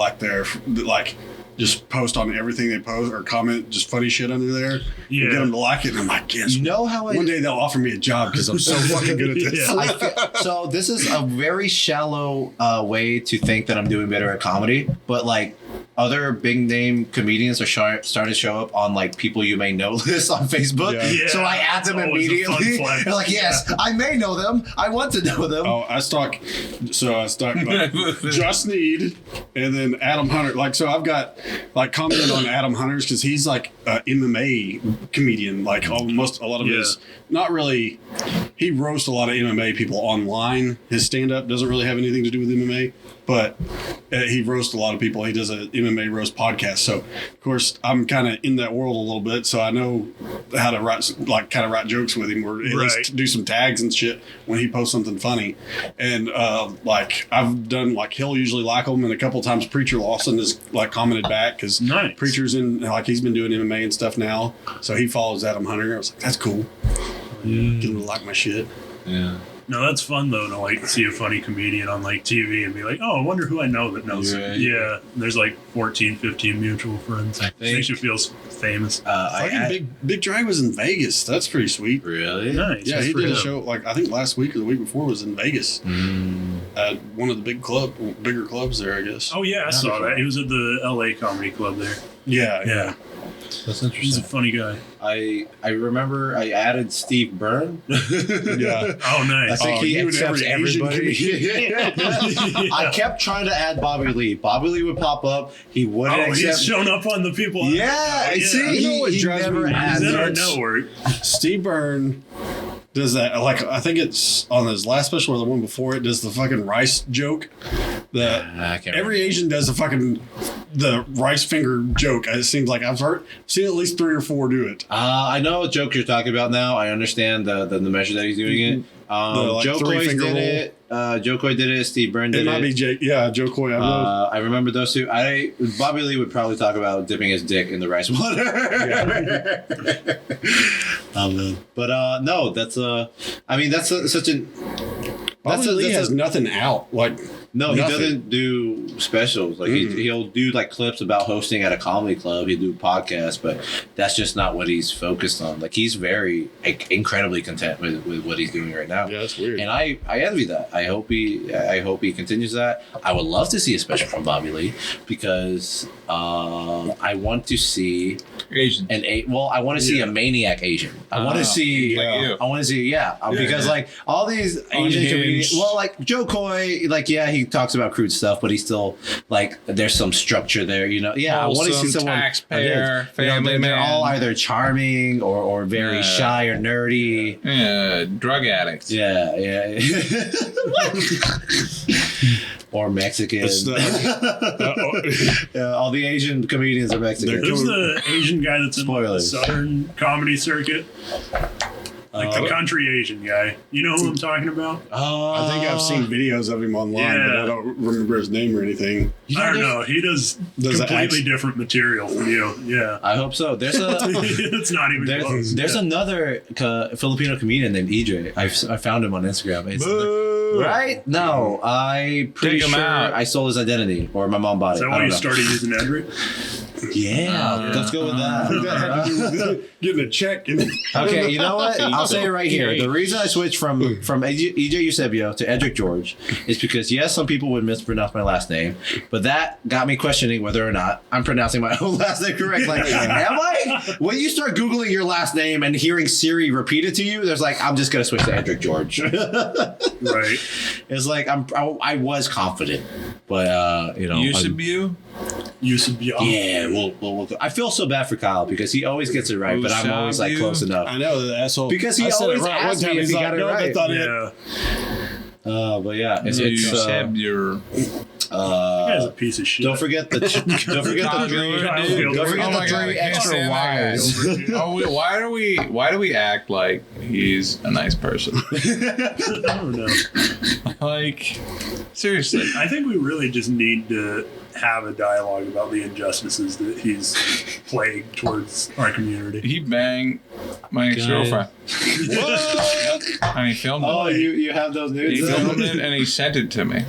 just post on everything they post or comment just funny shit under there. Yeah. And get them to like it. And I'm like, yes. You know how one day they'll offer me a job because I'm so fucking good at this. Yeah. So this is a very shallow way to think that I'm doing better at comedy, but like other big name comedians are starting to show up on like people you may know list on Facebook. Yeah. So I add them It's always a fun immediately. flex. They're like, yes, I may know them. I want to know them. Oh, I stalk like, Josh Sneed and then Adam Hunter. Like, so I've got like commented on Adam Hunter's because he's like an MMA comedian. Like almost a lot of his, not really, he roasts a lot of MMA people online. His stand up doesn't really have anything to do with MMA, but he roasts a lot of people. He does a MMA roast podcast. So of course I'm kind of in that world a little bit. So I know how to write jokes with him or at least do some tags and shit when he posts something funny. And like I've done like he'll usually like them, and a couple times Preacher Lawson has like commented back because Preacher's in like he's been doing MMA and stuff now. So he follows Adam Hunter. I was like, that's cool. Get him to like my shit. Yeah. No, that's fun though to like see a funny comedian on like TV and be like, oh, I wonder who I know that knows him. Yeah, there's like 14, 15 mutual friends. Makes you feel famous. Big Drag was in Vegas. That's pretty sweet. Really? Nice. Yeah, That's he for did a him. show like I think last week or the week before was in Vegas. At one of the bigger clubs there, I guess. Oh yeah, I saw that. He was at the LA Comedy Club there. Yeah. That's He's a interesting. funny guy. I remember I added Steve Byrne. Yeah. Oh, nice. I think he you and accepts every Asian everybody. I kept trying to add Bobby Lee. Bobby Lee would pop up. He wouldn't Oh, he's accept. shown up on the people. Yeah, Yeah. see, You know what he drives never me adds He's in our it. network. Steve Byrne does that. Like I think it's on his last special or the one before it. Does the fucking rice joke that I can't every Asian does the rice finger joke. It seems like I've seen at least 3 or 4 do it. I know what joke you're talking about now. I understand the measure that he's doing it. like Joe three Coy's finger did roll. it. Joe Coy did it. Steve Byrne did It might be Jake. Yeah, Joe Coy. I remember those two. Bobby Lee would probably talk about dipping his dick in the rice water. But no, that's such an. Bobby Lee has nothing out. Like No, nothing. he doesn't do specials. Like he'll do like clips about hosting at a comedy club. He'll do podcasts, but that's just not what he's focused on. Like he's very incredibly content with what he's doing right now. Yeah, that's weird. And I envy that. I hope he continues that. I would love to see a special from Bobby Lee because I want to see Asian. I want to see a maniac Asian. I want to see. like you. I want to see. Because like all these Asian comedians. Well, like Joe Coy, like he talks about crude stuff, but he's still like there's some structure there. You know. Yeah, I want to see someone taxpayer, family they're man. all either charming or very shy or nerdy. Yeah, drug addicts. Yeah. Or Mexican. All the Asian comedians are Mexican. Who's the Asian guy that's in the Spoilers. Southern comedy circuit? Like the country Asian guy. You know who I'm talking about? I think I've seen videos of him online, but I don't remember his name or anything. I don't know. He does completely different material from you. Yeah. I hope so. There's a. It's not even close. There's another Filipino comedian named Edrick. I found him on Instagram. Right? No, I pretty Take him sure out. I stole his identity, or my mom bought Is it. that I why don't you know. started using Edrick? Yeah, let's go with that. Getting a check. Okay, you know what? I'll say it right here. The reason I switched from EJ Eusebio to Edrick Jorge is because yes, some people would mispronounce my last name, but that got me questioning whether or not I'm pronouncing my own last name correct. Like, am I? When you start Googling your last name and hearing Siri repeat it to you, there's like, I'm just gonna switch to Edrick Jorge. Right. It's like I was confident, but Eusebio? Yeah, we'll I feel so bad for Kyle because he always gets it right, but I'm always like close enough. I know the asshole. Because he I said it always right asks one time. me if He's he like, got it no, right. that's not it. Yeah. But yeah, it's Eusebio. That guy's a piece of shit. don't forget the three extra wires. Why do we act like he's a nice person? I don't know. Like, seriously. I think we really just need to have a dialogue about the injustices that he's plagued towards our community. He banged my ex-girlfriend. And he filmed it. Oh, you have those He nudes? filmed it and he sent it to me.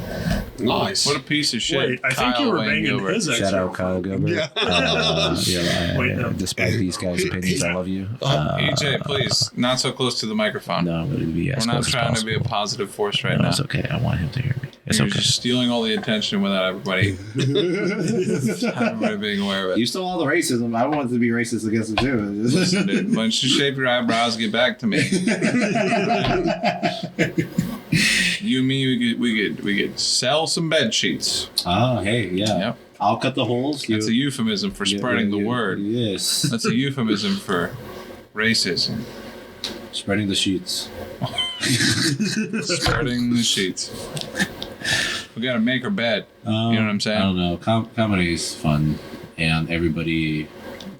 Nice. What a piece of shit. Wait, I think you were Wayne banging Gilbert. his ex. Shout out Kyle Gilbert. Yeah. Wait, no. Despite these guys' opinions, I love you. EJ, please, not so close to the microphone. No, I'm going to be as We're not close as trying to possible. be a positive force right No, now. it's okay. I want him to hear me. It's You're okay. just stealing all the attention without everybody being aware of it. You stole all the racism. I wanted to be racist against him too. Listen, dude, why don't you shave your eyebrows, get back to me. You and me, we could sell some bed sheets. Oh, hey, yeah. Yep. I'll cut the holes. That's a euphemism for spreading the word. Yes. That's a euphemism for racism. Spreading the sheets. Spreading the sheets. We gotta make our bed. You know what I'm saying? I don't know. Comedy is fun, and everybody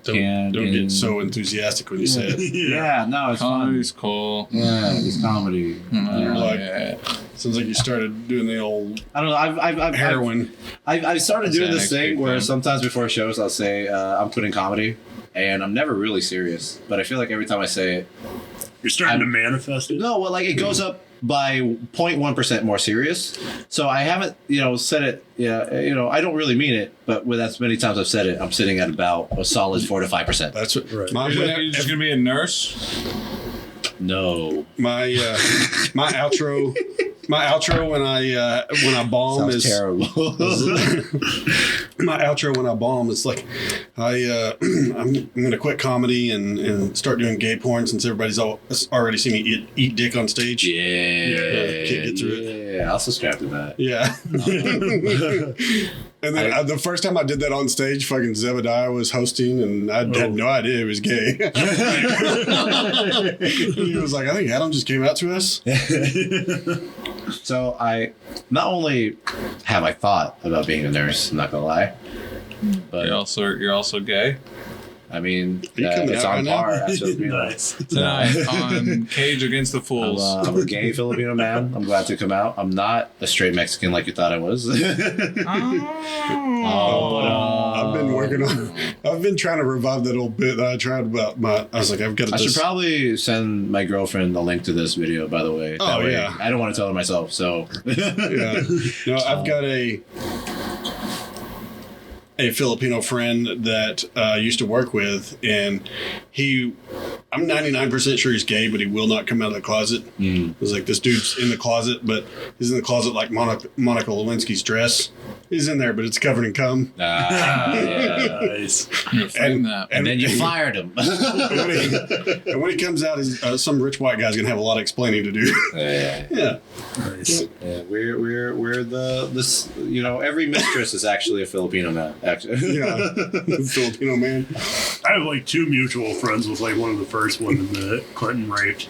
can. Don't get so enthusiastic when you say it. Yeah, no, it's Comedy's fun. cool. Yeah, it's comedy. Like- Yeah. Sounds like you started doing the old I don't know. I've heroin. I've started doing this Xanax thing big where fan. sometimes before shows I'll say I'm putting comedy, and I'm never really serious. But I feel like every time I say it, You're starting to manifest it. no, well, like it goes up by 0.1% more serious. So I haven't, said it. Yeah, I don't really mean it, but with as many times I've said it, I'm sitting at about a solid 4 to 5%. That's what. Right. You're just gonna be a nurse? No, My outro. My outro when I bomb sounds is terrible. my outro when I bomb is like I'm gonna quit comedy and start doing gay porn since everybody's already seen me eat dick on stage. Yeah, Can't get through it. Yeah, I'll subscribe to that. Yeah. And then the first time I did that on stage, fucking Zebediah was hosting, and I had no idea he was gay. He was like, I think Adam just came out to us. So I not only have I thought about being a nurse, I'm not gonna lie, but You're also gay? I mean, you coming it's out on right now? par. That's Filipino. Nice. Tonight on Cage Against the Fools. I'm a gay Filipino man. I'm glad to come out. I'm not a straight Mexican like you thought I was. I've been working on. I've been trying to revive that old bit that I tried about my. I was like, I've got to. I should probably send my girlfriend a link to this video. By the way, that way yeah. I don't want to tell her myself. So Yeah. No, I've got a Filipino friend that I used to work with, and I'm 99% sure he's gay, but he will not come out of the closet. It was like, this dude's in the closet, but he's in the closet like Monica Lewinsky's dress. He's in there, but it's covered in cum. yeah. Nice. And that. And then you fired him. And when he comes out, he's, some rich white guy's gonna have a lot of explaining to do. Yeah. Nice. Yeah, we're this, you know, every mistress is actually a Filipino man. Actually, Yeah. Filipino man. I have like 2 mutual friends with like one of the first women that Clinton raped.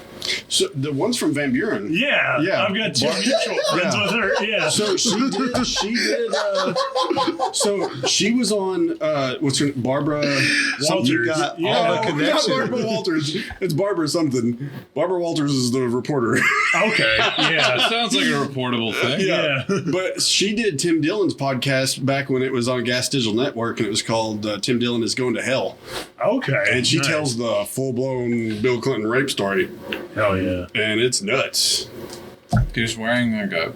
So the one's from Van Buren. Yeah, Yeah. I've got 2 mutual friends with her. Yeah. So she did. So she was on. What's her Barbara Walters. You got Yeah. all the connections. Not Barbara Walters. It's Barbara something. Barbara Walters is the reporter. Okay. That Yeah. sounds like a reportable thing. Yeah. But she did Tim Dillon's podcast back when it was on Gas Digital Network, and it was called Tim Dillon is Going to Hell. Okay. And she Nice. tells the full blown Bill Clinton rape story, Hell yeah. and it's nuts. He's wearing like a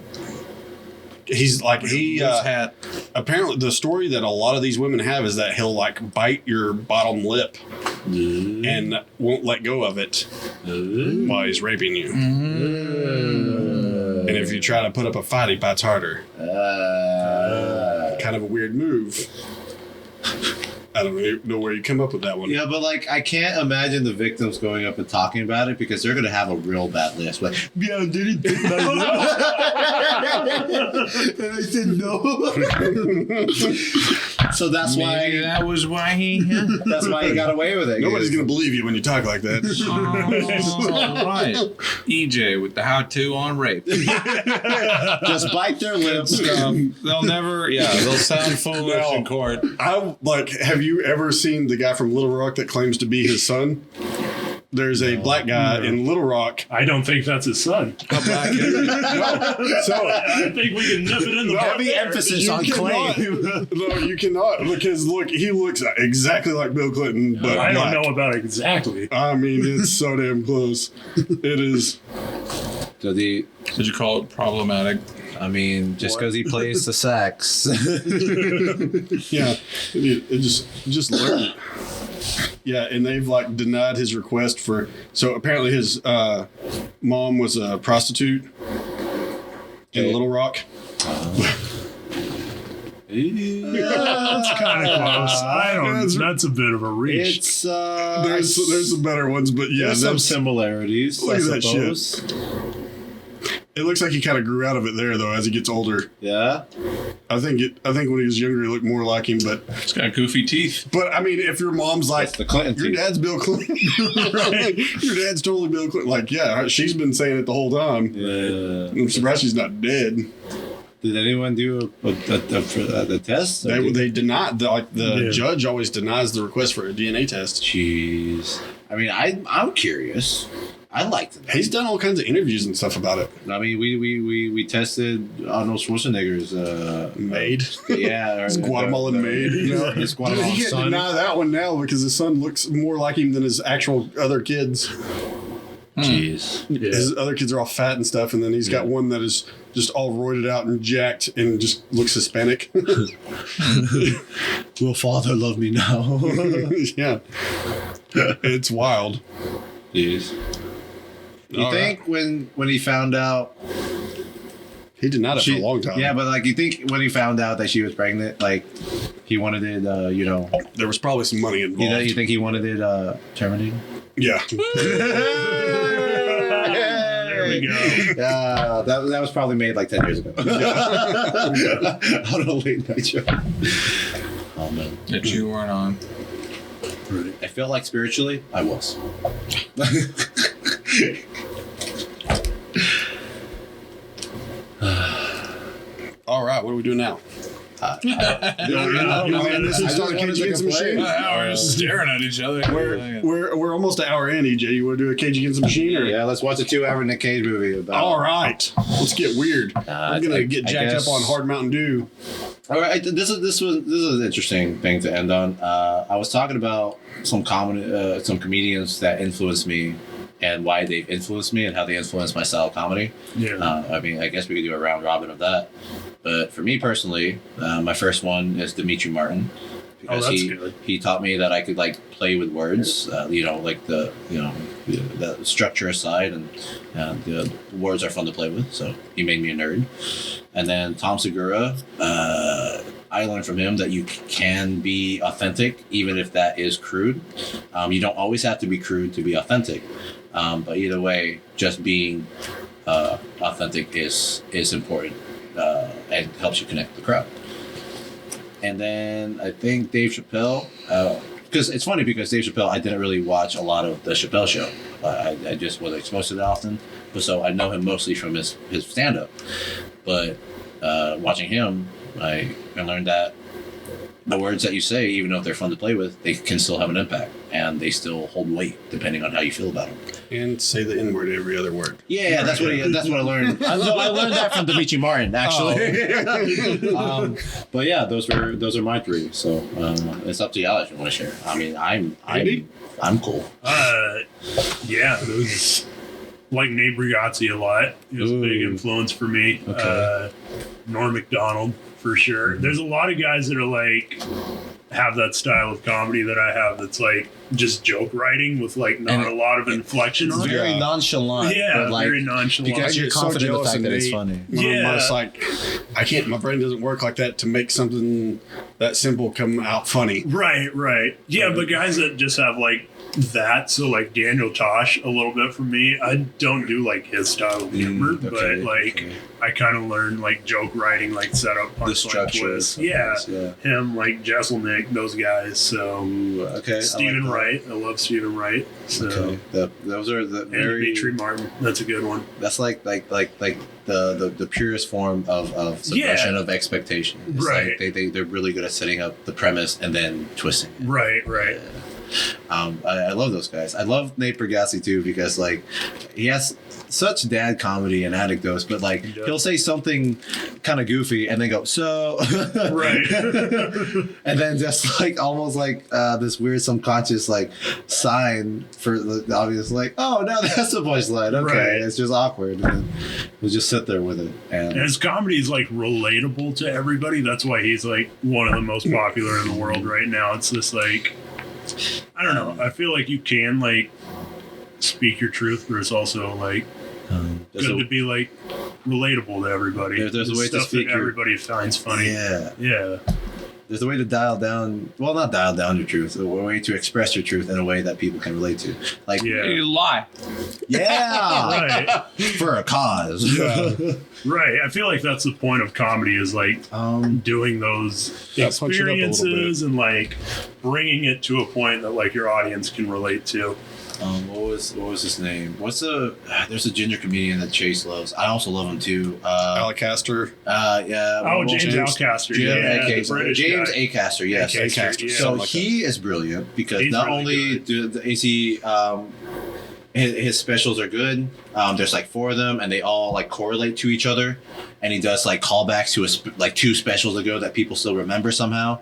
He's like loose hat. apparently the story that a lot of these women have is that he'll like bite your bottom lip and won't let go of it while he's raping you. And if you try to put up a fight, he bites harder. Kind of a weird move. I don't really know where you come up with that one. yeah, but like I can't imagine the victims going up and talking about it because they're gonna have a real bad list. Like, yeah, I didn't think my and I said no. So that's Maybe why that was why he. that's why he got away with it. Nobody's going to believe you when you talk like that. All right. EJ with the how-to on rape. just bite their lips. They'll never. Yeah, they'll sound foolish No. in court. Have you ever seen the guy from Little Rock that claims to be his son? There's a black guy in Little Rock. I don't think that's his son. So I think we can nip it in the bud Heavy there. emphasis you on cannot. claim. No, you cannot, because look, he looks exactly like Bill Clinton, but I don't black. know about it exactly. I mean, it's so damn close. It is. So the Did you call it problematic? I mean, just because he plays the sax. Yeah, it just learn. Yeah, and they've like denied his request for. So apparently his mom was a prostitute in Okay. Little Rock. That's kind of close. I don't. That's a bit of a reach. It's There's some better ones, but yeah, there's some that's, similarities. Look I at that shit. suppose. it looks like he kind of grew out of it there though as he gets older. Yeah. I think when he was younger, he looked more like him, but It's got goofy teeth. I mean, if your mom's like, That's the Clinton your teeth. dad's Bill Clinton, right? Your dad's totally Bill Clinton. Like, yeah, she's been saying it the whole time. Yeah. I'm surprised she's not dead. Did anyone do the test? They denied the Yeah. judge always denies the request for a DNA test. Jeez. I mean, I'm curious. I'd like to know. He's done all kinds of interviews and stuff about it. I mean, we tested Arnold Schwarzenegger's Maid, yeah, his Guatemalan maid. You know? his Dude, Guatemalan he can't son. deny that one now because his son looks more like him than his actual other kids. Jeez. Yeah. His other kids are all fat and stuff, and then he's got one that is just all roided out and jacked and just looks Hispanic. Will Father love me now? Yeah, it's wild. Jeez. You All think when he found out? He denied it for a long time. Yeah, but like you think when he found out that she was pregnant, like he wanted it, There was probably some money involved. you think he wanted it terminated? Yeah. There we go. Yeah, that was probably made like 10 years ago. On a late night show. Oh man. That you weren't on. I felt like spiritually, I was. All right, what are we doing now? This is start KG Against the Machine. We're just staring at each other. We're almost an hour in, EJ. You want to do a KG Against the Machine? Or? Yeah, let's watch a 2-hour Nick Cage movie about. All right, let's get weird. I'm gonna get jacked up on hard Mountain Dew. All right, this is an interesting thing to end on. I was talking about some comedians that influenced me and why they've influenced me and how they influenced my style of comedy. Yeah. I mean, I guess we could do a round robin of that. But for me personally, my first one is Dimitri Martin. Because good. he taught me that I could like play with words, like the structure aside, and the words are fun to play with. So he made me a nerd. And then Tom Segura, I learned from him that you can be authentic, even if that is crude. You don't always have to be crude to be authentic, but either way, just being authentic is important and helps you connect with the crowd. And then I think Dave Chappelle, because it's funny because Dave Chappelle, I didn't really watch a lot of the Chappelle Show. I just wasn't exposed to it often, but so I know him mostly from his stand-up. But watching him, I learned that the words that you say, even though if they're fun to play with, they can still have an impact, and they still hold weight depending on how you feel about them. And say the N-word every other word. Yeah, that's what I learned. I learned that from Dimitri Martin, actually. But yeah, those are my three. So it's up to y'all if you want to share. I mean, I'm cool. Yeah, those like Nate Bargatze a lot. He was a big influence for me. Okay. Norm Macdonald for sure. There's a lot of guys that are like have that style of comedy that I have. That's like just joke writing with like not a lot of inflection on it. Very nonchalant. Yeah, but, like, very nonchalant. because you're so confident in the jealous fact of that it's Nate. funny. Yeah. It's like, I can't, my brain doesn't work like that to make something that simple come out funny. Right. Yeah, but guys that just have like that, so like Daniel Tosh a little bit for me. I don't do like his style of humor, but like I kind of learned like joke writing, like setup, punchline, structure, twist. Yeah, him, like Jesselnick, those guys. So Okay. Stephen I like Wright, I love Stephen Wright. So Okay. Those are the and very. Dimitri Martin, that's a good one. That's like the purest form of subversion of expectation. It's Right. Like they're really good at setting up the premise and then twisting it. Right. I love those guys. I love Nate Bargatze too because like he has such dad comedy and anecdotes, but like he'll say something kind of goofy and then go so Right. and then just like almost like this weird subconscious like sign for the obvious like oh no that's the punchline okay Right. it's just awkward and then we'll just sit there with it and And his comedy is like relatable to everybody. That's why he's like one of the most popular in the world right now. It's just like, I don't know. I feel like you can like speak your truth, but it's also like good to be like relatable to everybody. There's a way to stuff speak that everybody finds funny. yeah there's a way to dial down not dial down your truth a way to express your truth in a way that people can relate to like Yeah. You lie. yeah Right. for a cause Right. I feel like that's the point of comedy is like doing those punch it up a little experiences and like bringing it to a point that like your audience can relate to. what was his name? There's a ginger comedian that Chase loves. I also love him too. Alacaster. Yeah. Oh, James Alcaster. Yeah, the British James guy. Acaster. Yes. Acaster, yeah. So Something like he is brilliant because He's not really only is he his specials are good. There's like 4 of them, and they all like correlate to each other. And he does like callbacks to like 2 specials ago that people still remember somehow.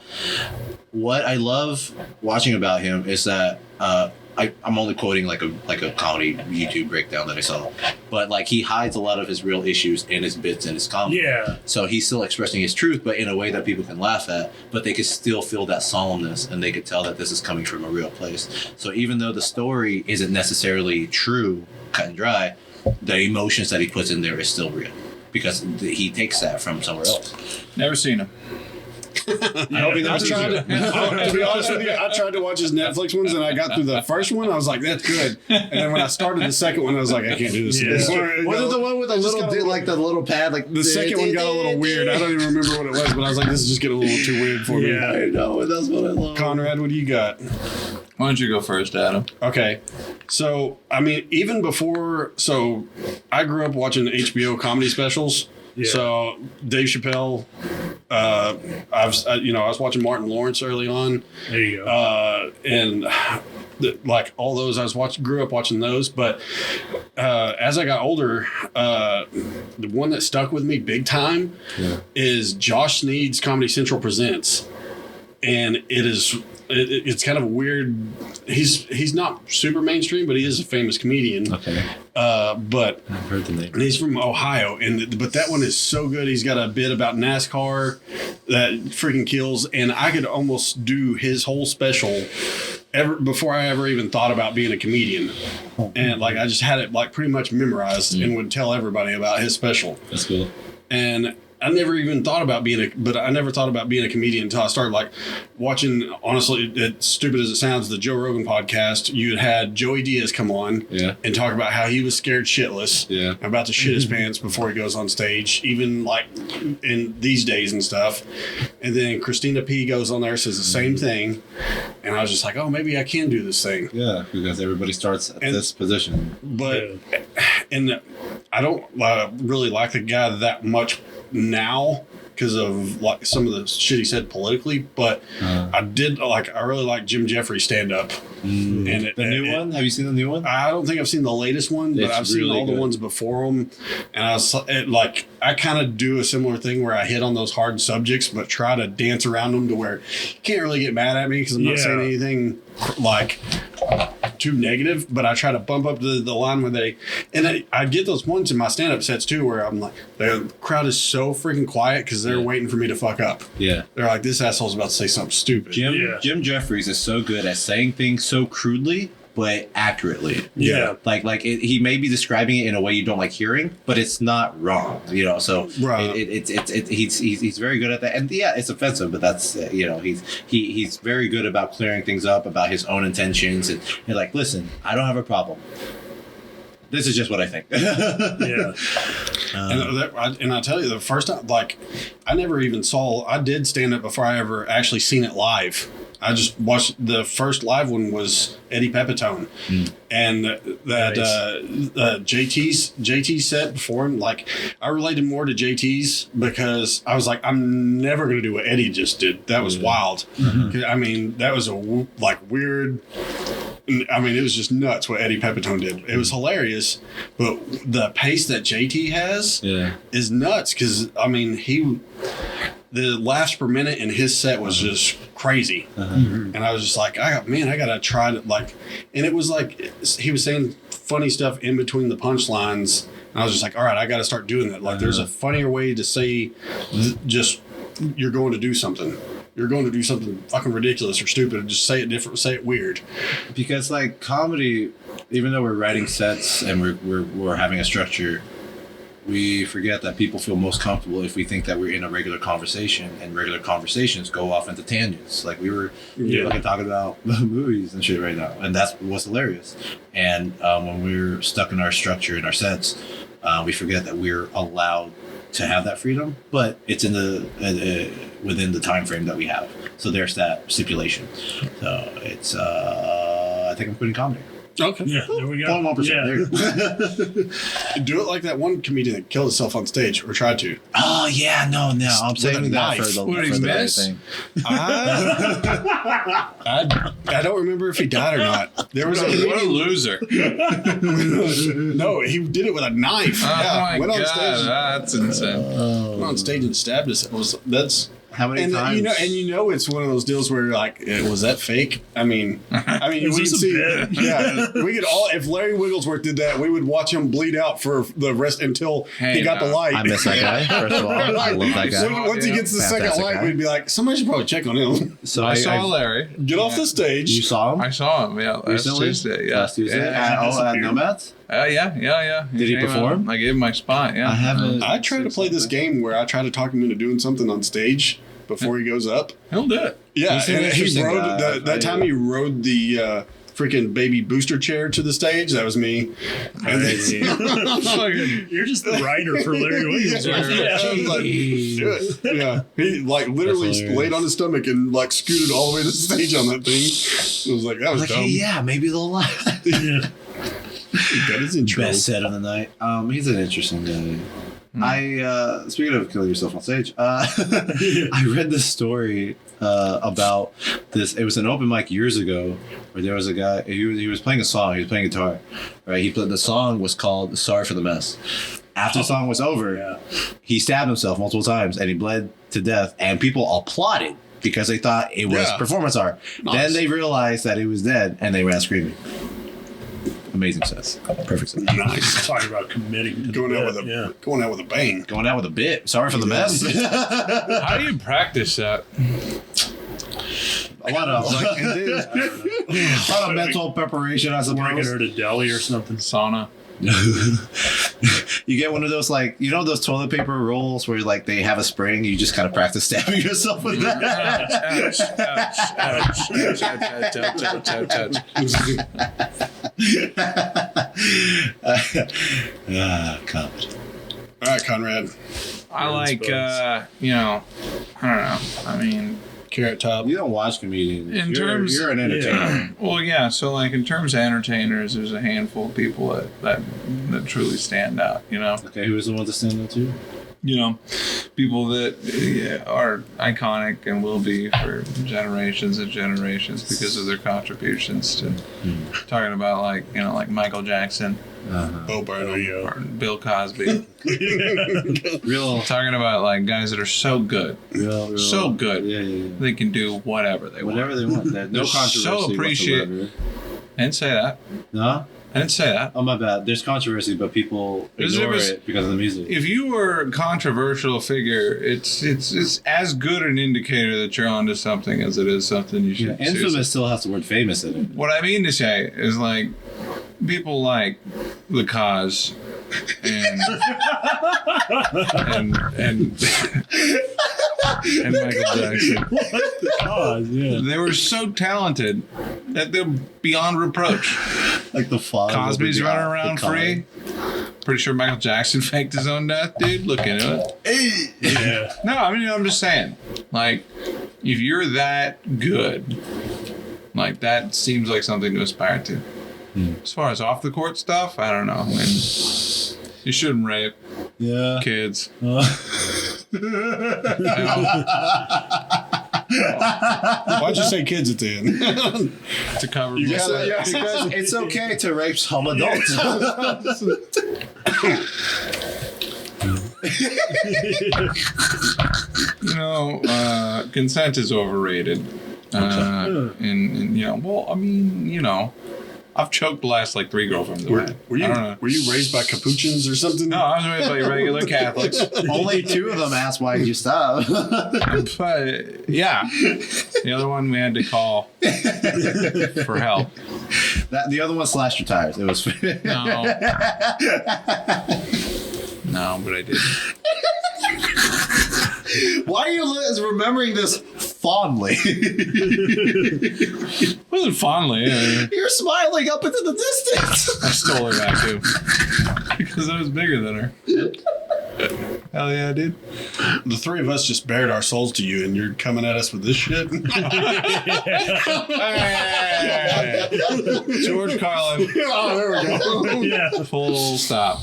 What I love watching about him is that I'm only quoting like a comedy YouTube breakdown that I saw, but like he hides a lot of his real issues in his bits and his comedy. Yeah. So he's still expressing his truth, but in a way that people can laugh at, but they can still feel that solemnness and they could tell that this is coming from a real place. So even though the story isn't necessarily true, cut and dry, the emotions that he puts in there is still real because he takes that from somewhere else. Never seen him. I hope he I never sees tried it. to be honest with you, I tried to watch his Netflix ones and I got through the first one. I was like, that's good. And then when I started the second one, I was like, I can't do this. Yeah. anymore. Was it the one with the little got a little- like the little pad like The second one got a little weird. I don't even remember what it was, but I was like, this is just getting a little too weird for me. Yeah. I know, that's what I love. Conrad, what do you got? Why don't you go first, Adam? Okay. So, I mean, even before, I grew up watching HBO comedy specials. Yeah. So, Dave Chappelle, I was watching Martin Lawrence early on, There you go. and like all those grew up watching those. But as I got older, the one that stuck with me big time is Josh Sneed's Comedy Central Presents, and it's kind of weird. He's not super mainstream, but he is a famous comedian. Okay. But I've heard the name. and he's from Ohio, but that one is so good. He's got a bit about NASCAR that freaking kills, and I could almost do his whole special before I ever even thought about being a comedian. And like I just had it like pretty much memorized and would tell everybody about his special. That's cool. And I never even thought about being a comedian until I started like watching, honestly, as stupid as it sounds, the Joe Rogan podcast. You had Joey Diaz come on and talk about how he was scared shitless about to shit his pants before he goes on stage, even like in these days and stuff. And then Christina P goes on there, says the same thing. And I was just like, oh, maybe I can do this thing. Yeah, because everybody starts at this position. But, and I don't really like the guy that much now because of like some of the shit he said politically, but I really like Jim Jeffries stand up. And The new one? Have you seen the new one? I don't think I've seen the latest one, but I've seen all the ones before them. And I kind of do a similar thing where I hit on those hard subjects, but try to dance around them to where you can't really get mad at me because I'm not saying anything like too negative, but I try to bump up the line where I get those points in my stand-up sets too where I'm like, the crowd is so freaking quiet because they're waiting for me to fuck up. Yeah. They're like, this asshole's about to say something stupid. Jim Jeffries is so good at saying things so crudely but accurately. He may be describing it in a way you don't like hearing, but it's not wrong, so he's very good at that. And it's offensive, but that's he's very good about clearing things up about his own intentions, and you're like, listen, I don't have a problem, this is just what I think. And I tell you, the first time, like, I did stand up before I ever actually seen it live. I just watched the first live one was Eddie Pepitone, and that JT's set before him. Like, I related more to JT's because I was like, I'm never gonna do what Eddie just did. That was wild. I mean, that was weird. I mean, it was just nuts what Eddie Pepitone did. It was hilarious, but the pace that JT has is nuts because, I mean, the laughs per minute in his set was just crazy. And I was just like, I gotta try to, like, and it was like, he was saying funny stuff in between the punchlines. And I was just like, all right, I gotta start doing that. Like, there's a funnier way to say just, you're going to do something. You're going to do something fucking ridiculous or stupid. Just say it different, say it weird. Because like comedy, even though we're writing sets and we're having a structure, we forget that people feel most comfortable if we think that we're in a regular conversation, and regular conversations go off into tangents. Like we were fucking talking about movies and shit right now, and that's what's hilarious. And when we're stuck in our structure in our sets, we forget that we're allowed to have that freedom, but it's in the within the time frame that we have. So there's that stipulation. So it's I think I'm putting comedy. Okay. Yeah, there we go. 1%. Do it like that one comedian that killed himself on stage or tried to. Oh yeah, no. I'm saving that for the thing. I don't remember if he died or not. There was What a loser. No, he did it with a knife. Went on stage. That's insane. Went on stage and stabbed us. That's how many times? It's one of those deals where you're like, was that fake? I mean, we'd see. We could all. If Larry Wigglesworth did that, we would watch him bleed out for the rest until he got the light. I miss that guy. First of all, I love that guy. Once he gets the second light, we'd be like, somebody should probably check on him. So I saw Larry Get off the stage. You saw him? I saw him. Yeah, last Tuesday. Yeah, last Tuesday. At Nomads. Yeah. Did he perform? I gave him my spot. Yeah, I haven't. I try to play this game where I try to talk him into doing something on stage before he goes up. He'll do it. Yeah, He's an and he interesting rode guy. that time. He rode the freaking baby booster chair to the stage. That was me. And You're just the writer for Larry Williams. do it. Yeah, he like literally laid on his stomach and like scooted all the way to the stage on that thing. It was like, that was dumb. Hey, yeah, maybe they'll laugh. That is interesting. Best set of the night. He's an interesting guy. I speaking of killing yourself on stage, I read this story about this. It was an open mic years ago where there was a guy. He was playing a song. He was playing guitar, right? The song was called "Sorry for the Mess." After the song was over, he stabbed himself multiple times and he bled to death. And people applauded because they thought it was performance art. Nice. Then they realized that he was dead and they ran screaming. Amazing sense. Perfect sense. Nice. Talking about committing to going out with a bang. Going out with a bit. Sorry for the mess. How do you practice that? A lot of mental preparation, I suppose. Bringing her to Delhi or something. Sauna. You get one of those, like, you know those toilet paper rolls where like they have a spring, you just kind of practice stabbing yourself with that. Comedy. All right, Conrad. I like I don't know. I mean, Carrot Top. You don't watch comedians. You're an entertainer. Well, yeah. So, like, in terms of entertainers, there's a handful of people that truly stand out. Okay, who is the one to stand out to? People that are iconic and will be for generations and generations because of their contributions to talking about like Michael Jackson, Bo Burnham, or Bill Cosby. Real Talking about like guys that are so good, so good. Yeah. They can do whatever they want. Whatever they want. No controversy. So appreciate. Whatsoever. I didn't say that. No. I didn't say that. Oh, my bad. There's controversy, but people ignore it because of the music. If you were a controversial figure, it's as good an indicator that you're onto something as it is something you should. Infamous still has the word famous in it. What I mean to say is like people like the Cause and Michael Jackson. The Cause, yeah. They were so talented that they're beyond reproach. Like the father. Cosby's running around free. Pretty sure Michael Jackson faked his own death, dude. Look into it. Yeah. No, I mean, I'm just saying. Like, if you're that good, like, that seems like something to aspire to. As far as off the court stuff, I don't know. I mean, you shouldn't rape kids. Why'd you say kids at the end? To cover Because it's okay to rape some adults. Consent is overrated. I've choked the last like 3 girlfriends. Were you raised by capuchins or something? No, I was raised by regular Catholics. Only 2 of them asked why you stop. But yeah, the other one we had to call for help. The other one slashed your tires. It was No, but I did. Why are you remembering this fondly? Wasn't fondly. You're smiling up into the distance. I stole her back too because I was bigger than her. Hell yeah, dude. The 3 of us just bared our souls to you, and you're coming at us with this shit. Hey. George Carlin. Oh, there we go. Yeah. Full stop.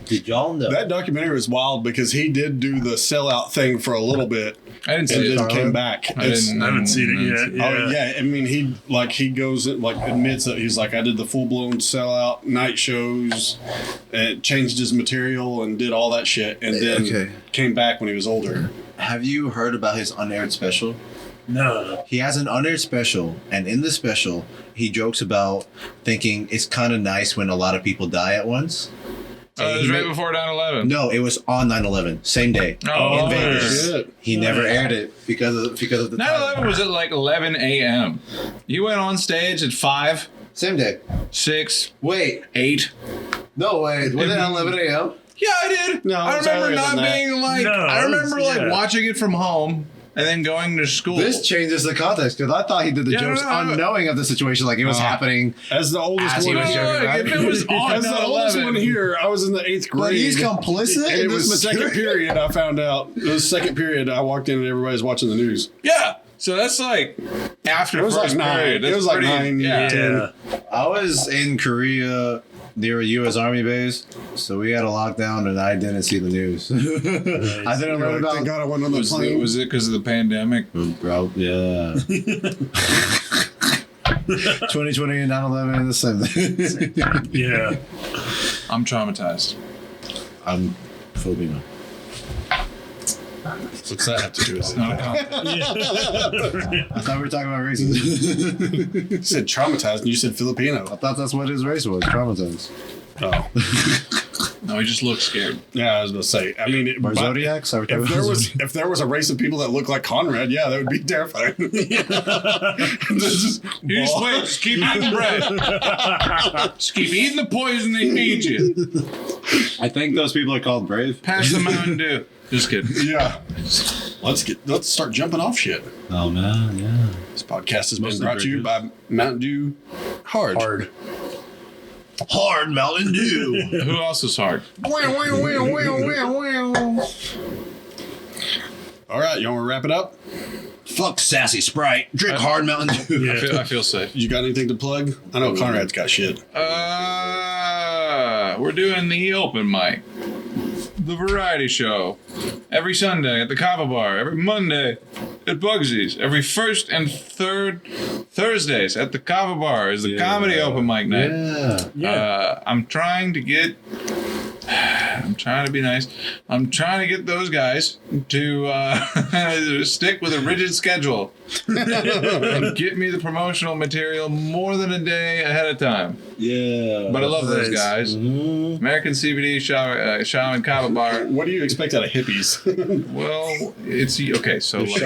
Did y'all know That documentary was wild because he did do the sellout thing for a little bit. I didn't And see then it. came back. I haven't seen it yet. Oh yeah, I mean he goes admits that he's like I did the full blown sellout night shows, and changed his material and did all that shit, and then came back when he was older. Have you heard about his unaired special? No. He has an unaired special, and in the special, he jokes about thinking it's kind of nice when a lot of people die at once. It was right before 9/11. No, it was on 9/11, same day Oh, in Vegas. shit. He never aired it because of the 9/11 was at like 11 a.m. You went on stage at 5, same day. 6, Wait, 8. no way. Was it at 11 a.m.? Yeah, I did. No, I it's remember earlier not than that. being like. No, I remember yeah. watching it from home and then going to school. This changes the context because I thought he did the jokes no. unknowing of the situation, like it was happening. As the oldest As he one, was joking, right? If it was on as the oldest 9/11, one here, I was in the 8th grade. But he's complicit And in it was this second material. period. I found out it was second period. I walked in and everybody's watching the news. Yeah. So that's like after It was first like 9. period. It was like 9, Yeah. 10. I was in Korea near a U.S. Army base, so we had a lockdown, and I didn't see the news. I didn't learn about. Thank God I wasn't on the plane. Was it because of the pandemic? Bro, yeah. 2020 and 9/11 the same thing. Yeah. I'm traumatized. I'm Filipino. What's that have to do with it? I thought we were talking about races. You said traumatized and you said Filipino. I thought that's what his race was. Traumatized. Oh. No, he just looks scared. Yeah, I was going to say. I mean, Or Zodiacs? if there was a race of people that look like Conrad, yeah, that would be terrifying. Just Just keep eating bread. Just keep eating the poison they feed you. I think those people are called brave. Pass the Mountain Dew. Just kidding. Yeah. Let's start jumping off shit. Oh man, yeah. This podcast has been Mostly brought to you bridges. by Mountain Dew Hard. Hard Mountain Dew. Who else is hard? All right, you want to wrap it up? Fuck sassy Sprite. Drink Hard Mountain Dew. I feel safe. You got anything to plug? I know Conrad's got shit. We're doing the open mic, the variety show, every Sunday at the Kava Bar, every Monday at Bugsy's, every first and third Thursdays at the Kava Bar is the comedy open mic night. I'm trying to be nice. I'm trying to get those guys to stick with a rigid schedule and get me the promotional material more than a day ahead of time. Yeah. But I love those guys. American CBD Shaw and Kava Bar. What do you expect out of hippies? Well, it's okay. So, so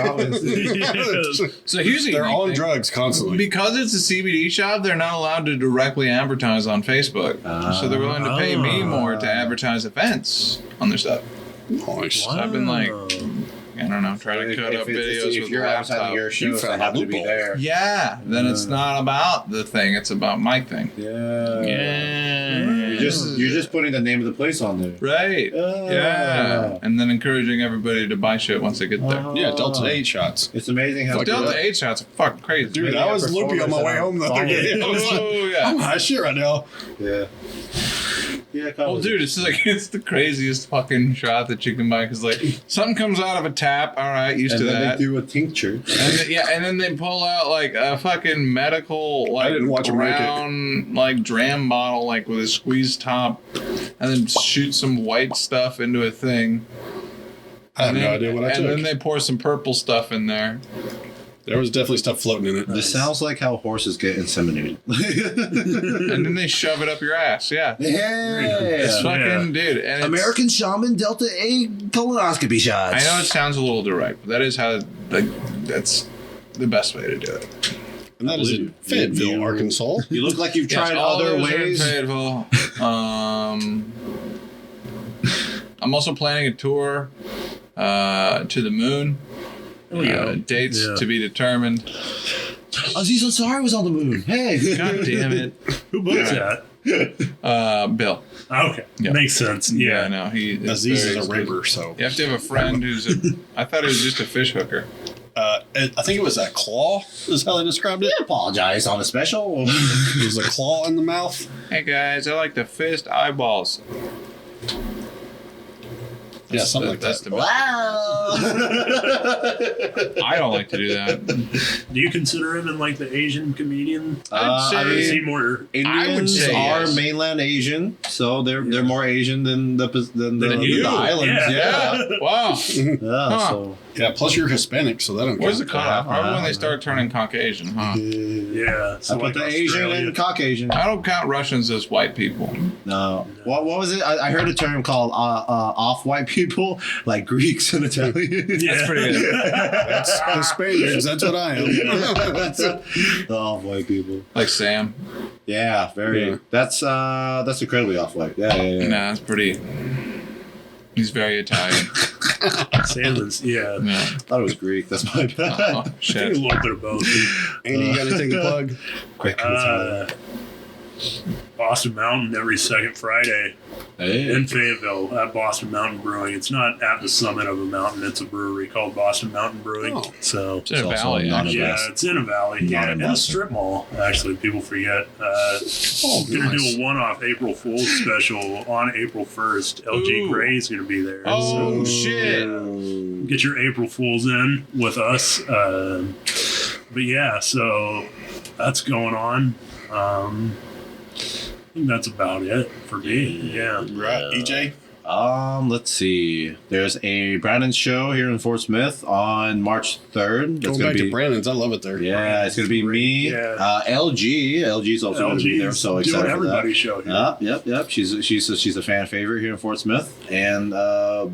here's the They're unique on thing. drugs constantly. Because it's a CBD shop, they're not allowed to directly advertise on Facebook. So they're willing to pay me more to advertise events on their stuff. Nice. So I've been like, I don't know, trying to cut up videos if with you're a advertising laptop. your shows, found I have a to be loophole. there. Yeah, then it's not about the thing; it's about my thing. Yeah. Yeah, You're just putting the name of the place on there. right. Yeah, and then encouraging everybody to buy shit once they get there. Yeah, Delta 8 shots. It's amazing how Delta 8 shots are fucking crazy. Dude, Maybe I a was loopy on my way home the other day. I was like, Oh I'm yeah. high shit right now. Yeah. Yeah. Well, dude, it's like it's the craziest fucking shot that you can buy because like something comes out of a tap. All right, used And to then that. they do a tincture. And then, and then they pull out like a fucking medical like didn't watch 'em make it. brown like dram bottle like with a squeeze top, and then shoot some white stuff into a thing. I have And no then- idea what I And took. then they pour some purple stuff in there. There was definitely stuff floating in it. This sounds like how horses get inseminated. And then they shove it up your ass. Yeah. It's Yeah. fucking dude. And it's, American Shaman Delta 8 colonoscopy shots. I know it sounds a little direct, but that is how that's the best way to do it. And that is in Fayetteville, Arkansas. You look like you've Yes, tried all other those are in ways. Fayetteville. I'm also planning a tour to the moon. Dates to be determined. Aziz Ansari was on the moon. Hey. God damn it. Who booked that? Bill. Okay. Yeah. Makes sense. Yeah. No, he Aziz very is a good. raper, so. You have to have a friend who's I thought he was just a fish hooker. I think it was a claw, is how they described it. Apologize on the special. It was a claw in the mouth. Hey guys, I like to fist eyeballs. Yeah, something like That's that. the best. Wow. I don't like to do that. Do you consider him in like the Asian comedian? I'd say- I Or is he mean, more? Indians say are yes. mainland Asian, so they're more Asian than the you. islands. Yeah. Yeah. Wow. Yeah. Huh. So Yeah, plus you're Hispanic, so that don't Where's the count. cutoff? Probably when they start turning Caucasian, huh? Yeah. I put the Asian and Caucasian. I don't count Russians as white people. No. What was it? I heard a term called off-white people, like Greeks and Italians. That's pretty good. That's the Spaniards, that's what I am. The off-white people. Like Sam. Yeah, very. Yeah. That's incredibly off-white. Yeah. Nah, that's pretty. He's very Italian. Salmon's. Yeah. Yeah. I thought it was Greek. That's my bad. Oh, I think a shit. little bit of both. Andy, you got anything to plug? Quick. Uh, Boston Mountain every second Friday Hey. in Fayetteville at Boston Mountain Brewing. It's not at the summit of a mountain. It's a brewery called Boston Mountain Brewing. Oh. So It's in a also valley. not a actually. yeah, it's in a valley. Yeah, in a Boston. strip mall. Actually, people forget. Gonna do a one-off April Fool's special on April 1st. LG Ooh. Gray's gonna be there. Oh So shit! get your April Fools in with us. But yeah, so that's going on. I think that's about it for me. Yeah. Right, EJ. Let's see. There's a Brandon's show here in Fort Smith on March 3rd. That's Going gonna back be to Brandon's, I love it there. yeah, it's gonna be me. Yeah. LG's also gonna be there. I'm so excited doing for that. everybody's show here. Yep. She's a fan favorite here in Fort Smith, and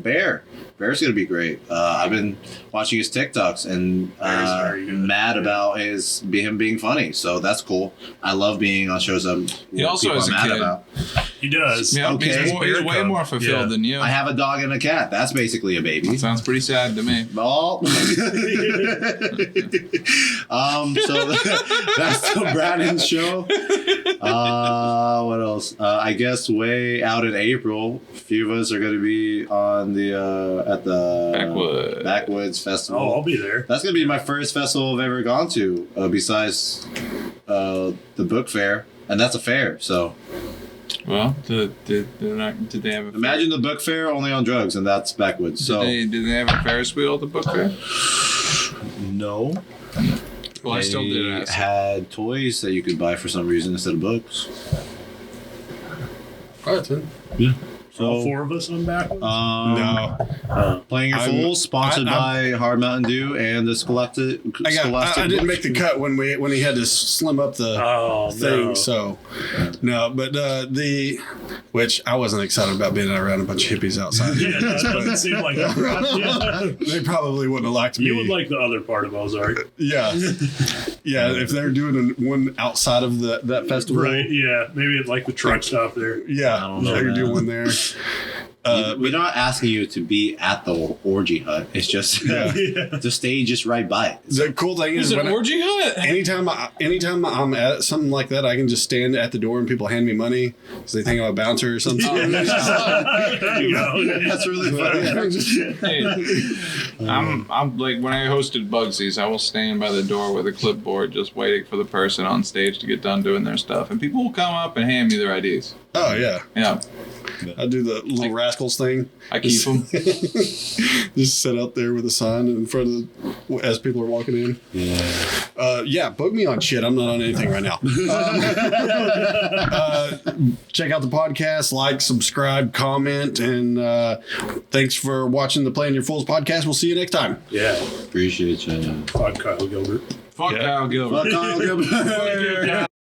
Bear's gonna be great. I've been watching his TikToks and Bear's very good. mad about him being funny, so that's cool. I love being on shows He also people has are a mad kid. about. He does. Yeah, Okay. he's way Bear more cub. fulfilled Yeah. than you. I have a dog and a cat. That's basically a baby. Sounds pretty sad to me. Oh. So that's the Brandon show. What else? I guess way out in April, a few of us are going to be on the at the Backwoods Festival. Oh, I'll be there. That's going to be my first festival I've ever gone to, besides the book fair, and that's a fair. So Well, did they have a imagine the book fair only on drugs, and that's Backwoods. So did they have a Ferris wheel at the book fair? no. Well, I still did They ask. had toys that you could buy for some reason instead of books. All right, then. All four of us on Backwoods? No. Playing Your I'm- Fools, sponsored by Hard Mountain Dew and the Scholastic. I didn't make the cut when he had to slim up the Oh, thing. no. So no, but which I wasn't excited about being around a bunch of hippies outside. Yeah, that doesn't seem like a yeah. They probably wouldn't have liked me. You would like the other part of Ozark. Yeah, yeah. If they're doing one outside of that festival, Right, yeah. Maybe it's like the truck stop there. Yeah, I don't know, they're man. doing one there. We're not asking you to be at the orgy hut. It's just Yeah. the stage is right by it. The cool thing is, Is it when an orgy hut? anytime I'm at something like that, I can just stand at the door and people hand me money because they think I'm a bouncer or something. There you go. That's really funny. Hey, I'm like when I hosted Bugsies, I will stand by the door with a clipboard just waiting for the person on stage to get done doing their stuff, and people will come up and hand me their IDs. Oh yeah, Yeah, I do the little rascals thing. I keep them. Just sit out there with a sign in front of as people are walking in. Yeah, book me on shit. I'm not on anything right now. Check out the podcast, like, subscribe, comment, and thanks for watching the Playing Your Fools podcast. We'll see you next time. Yeah. Appreciate you. Fuck Kyle Gilbert. Fuck Yeah. Kyle Gilbert. Fuck Kyle Gilbert.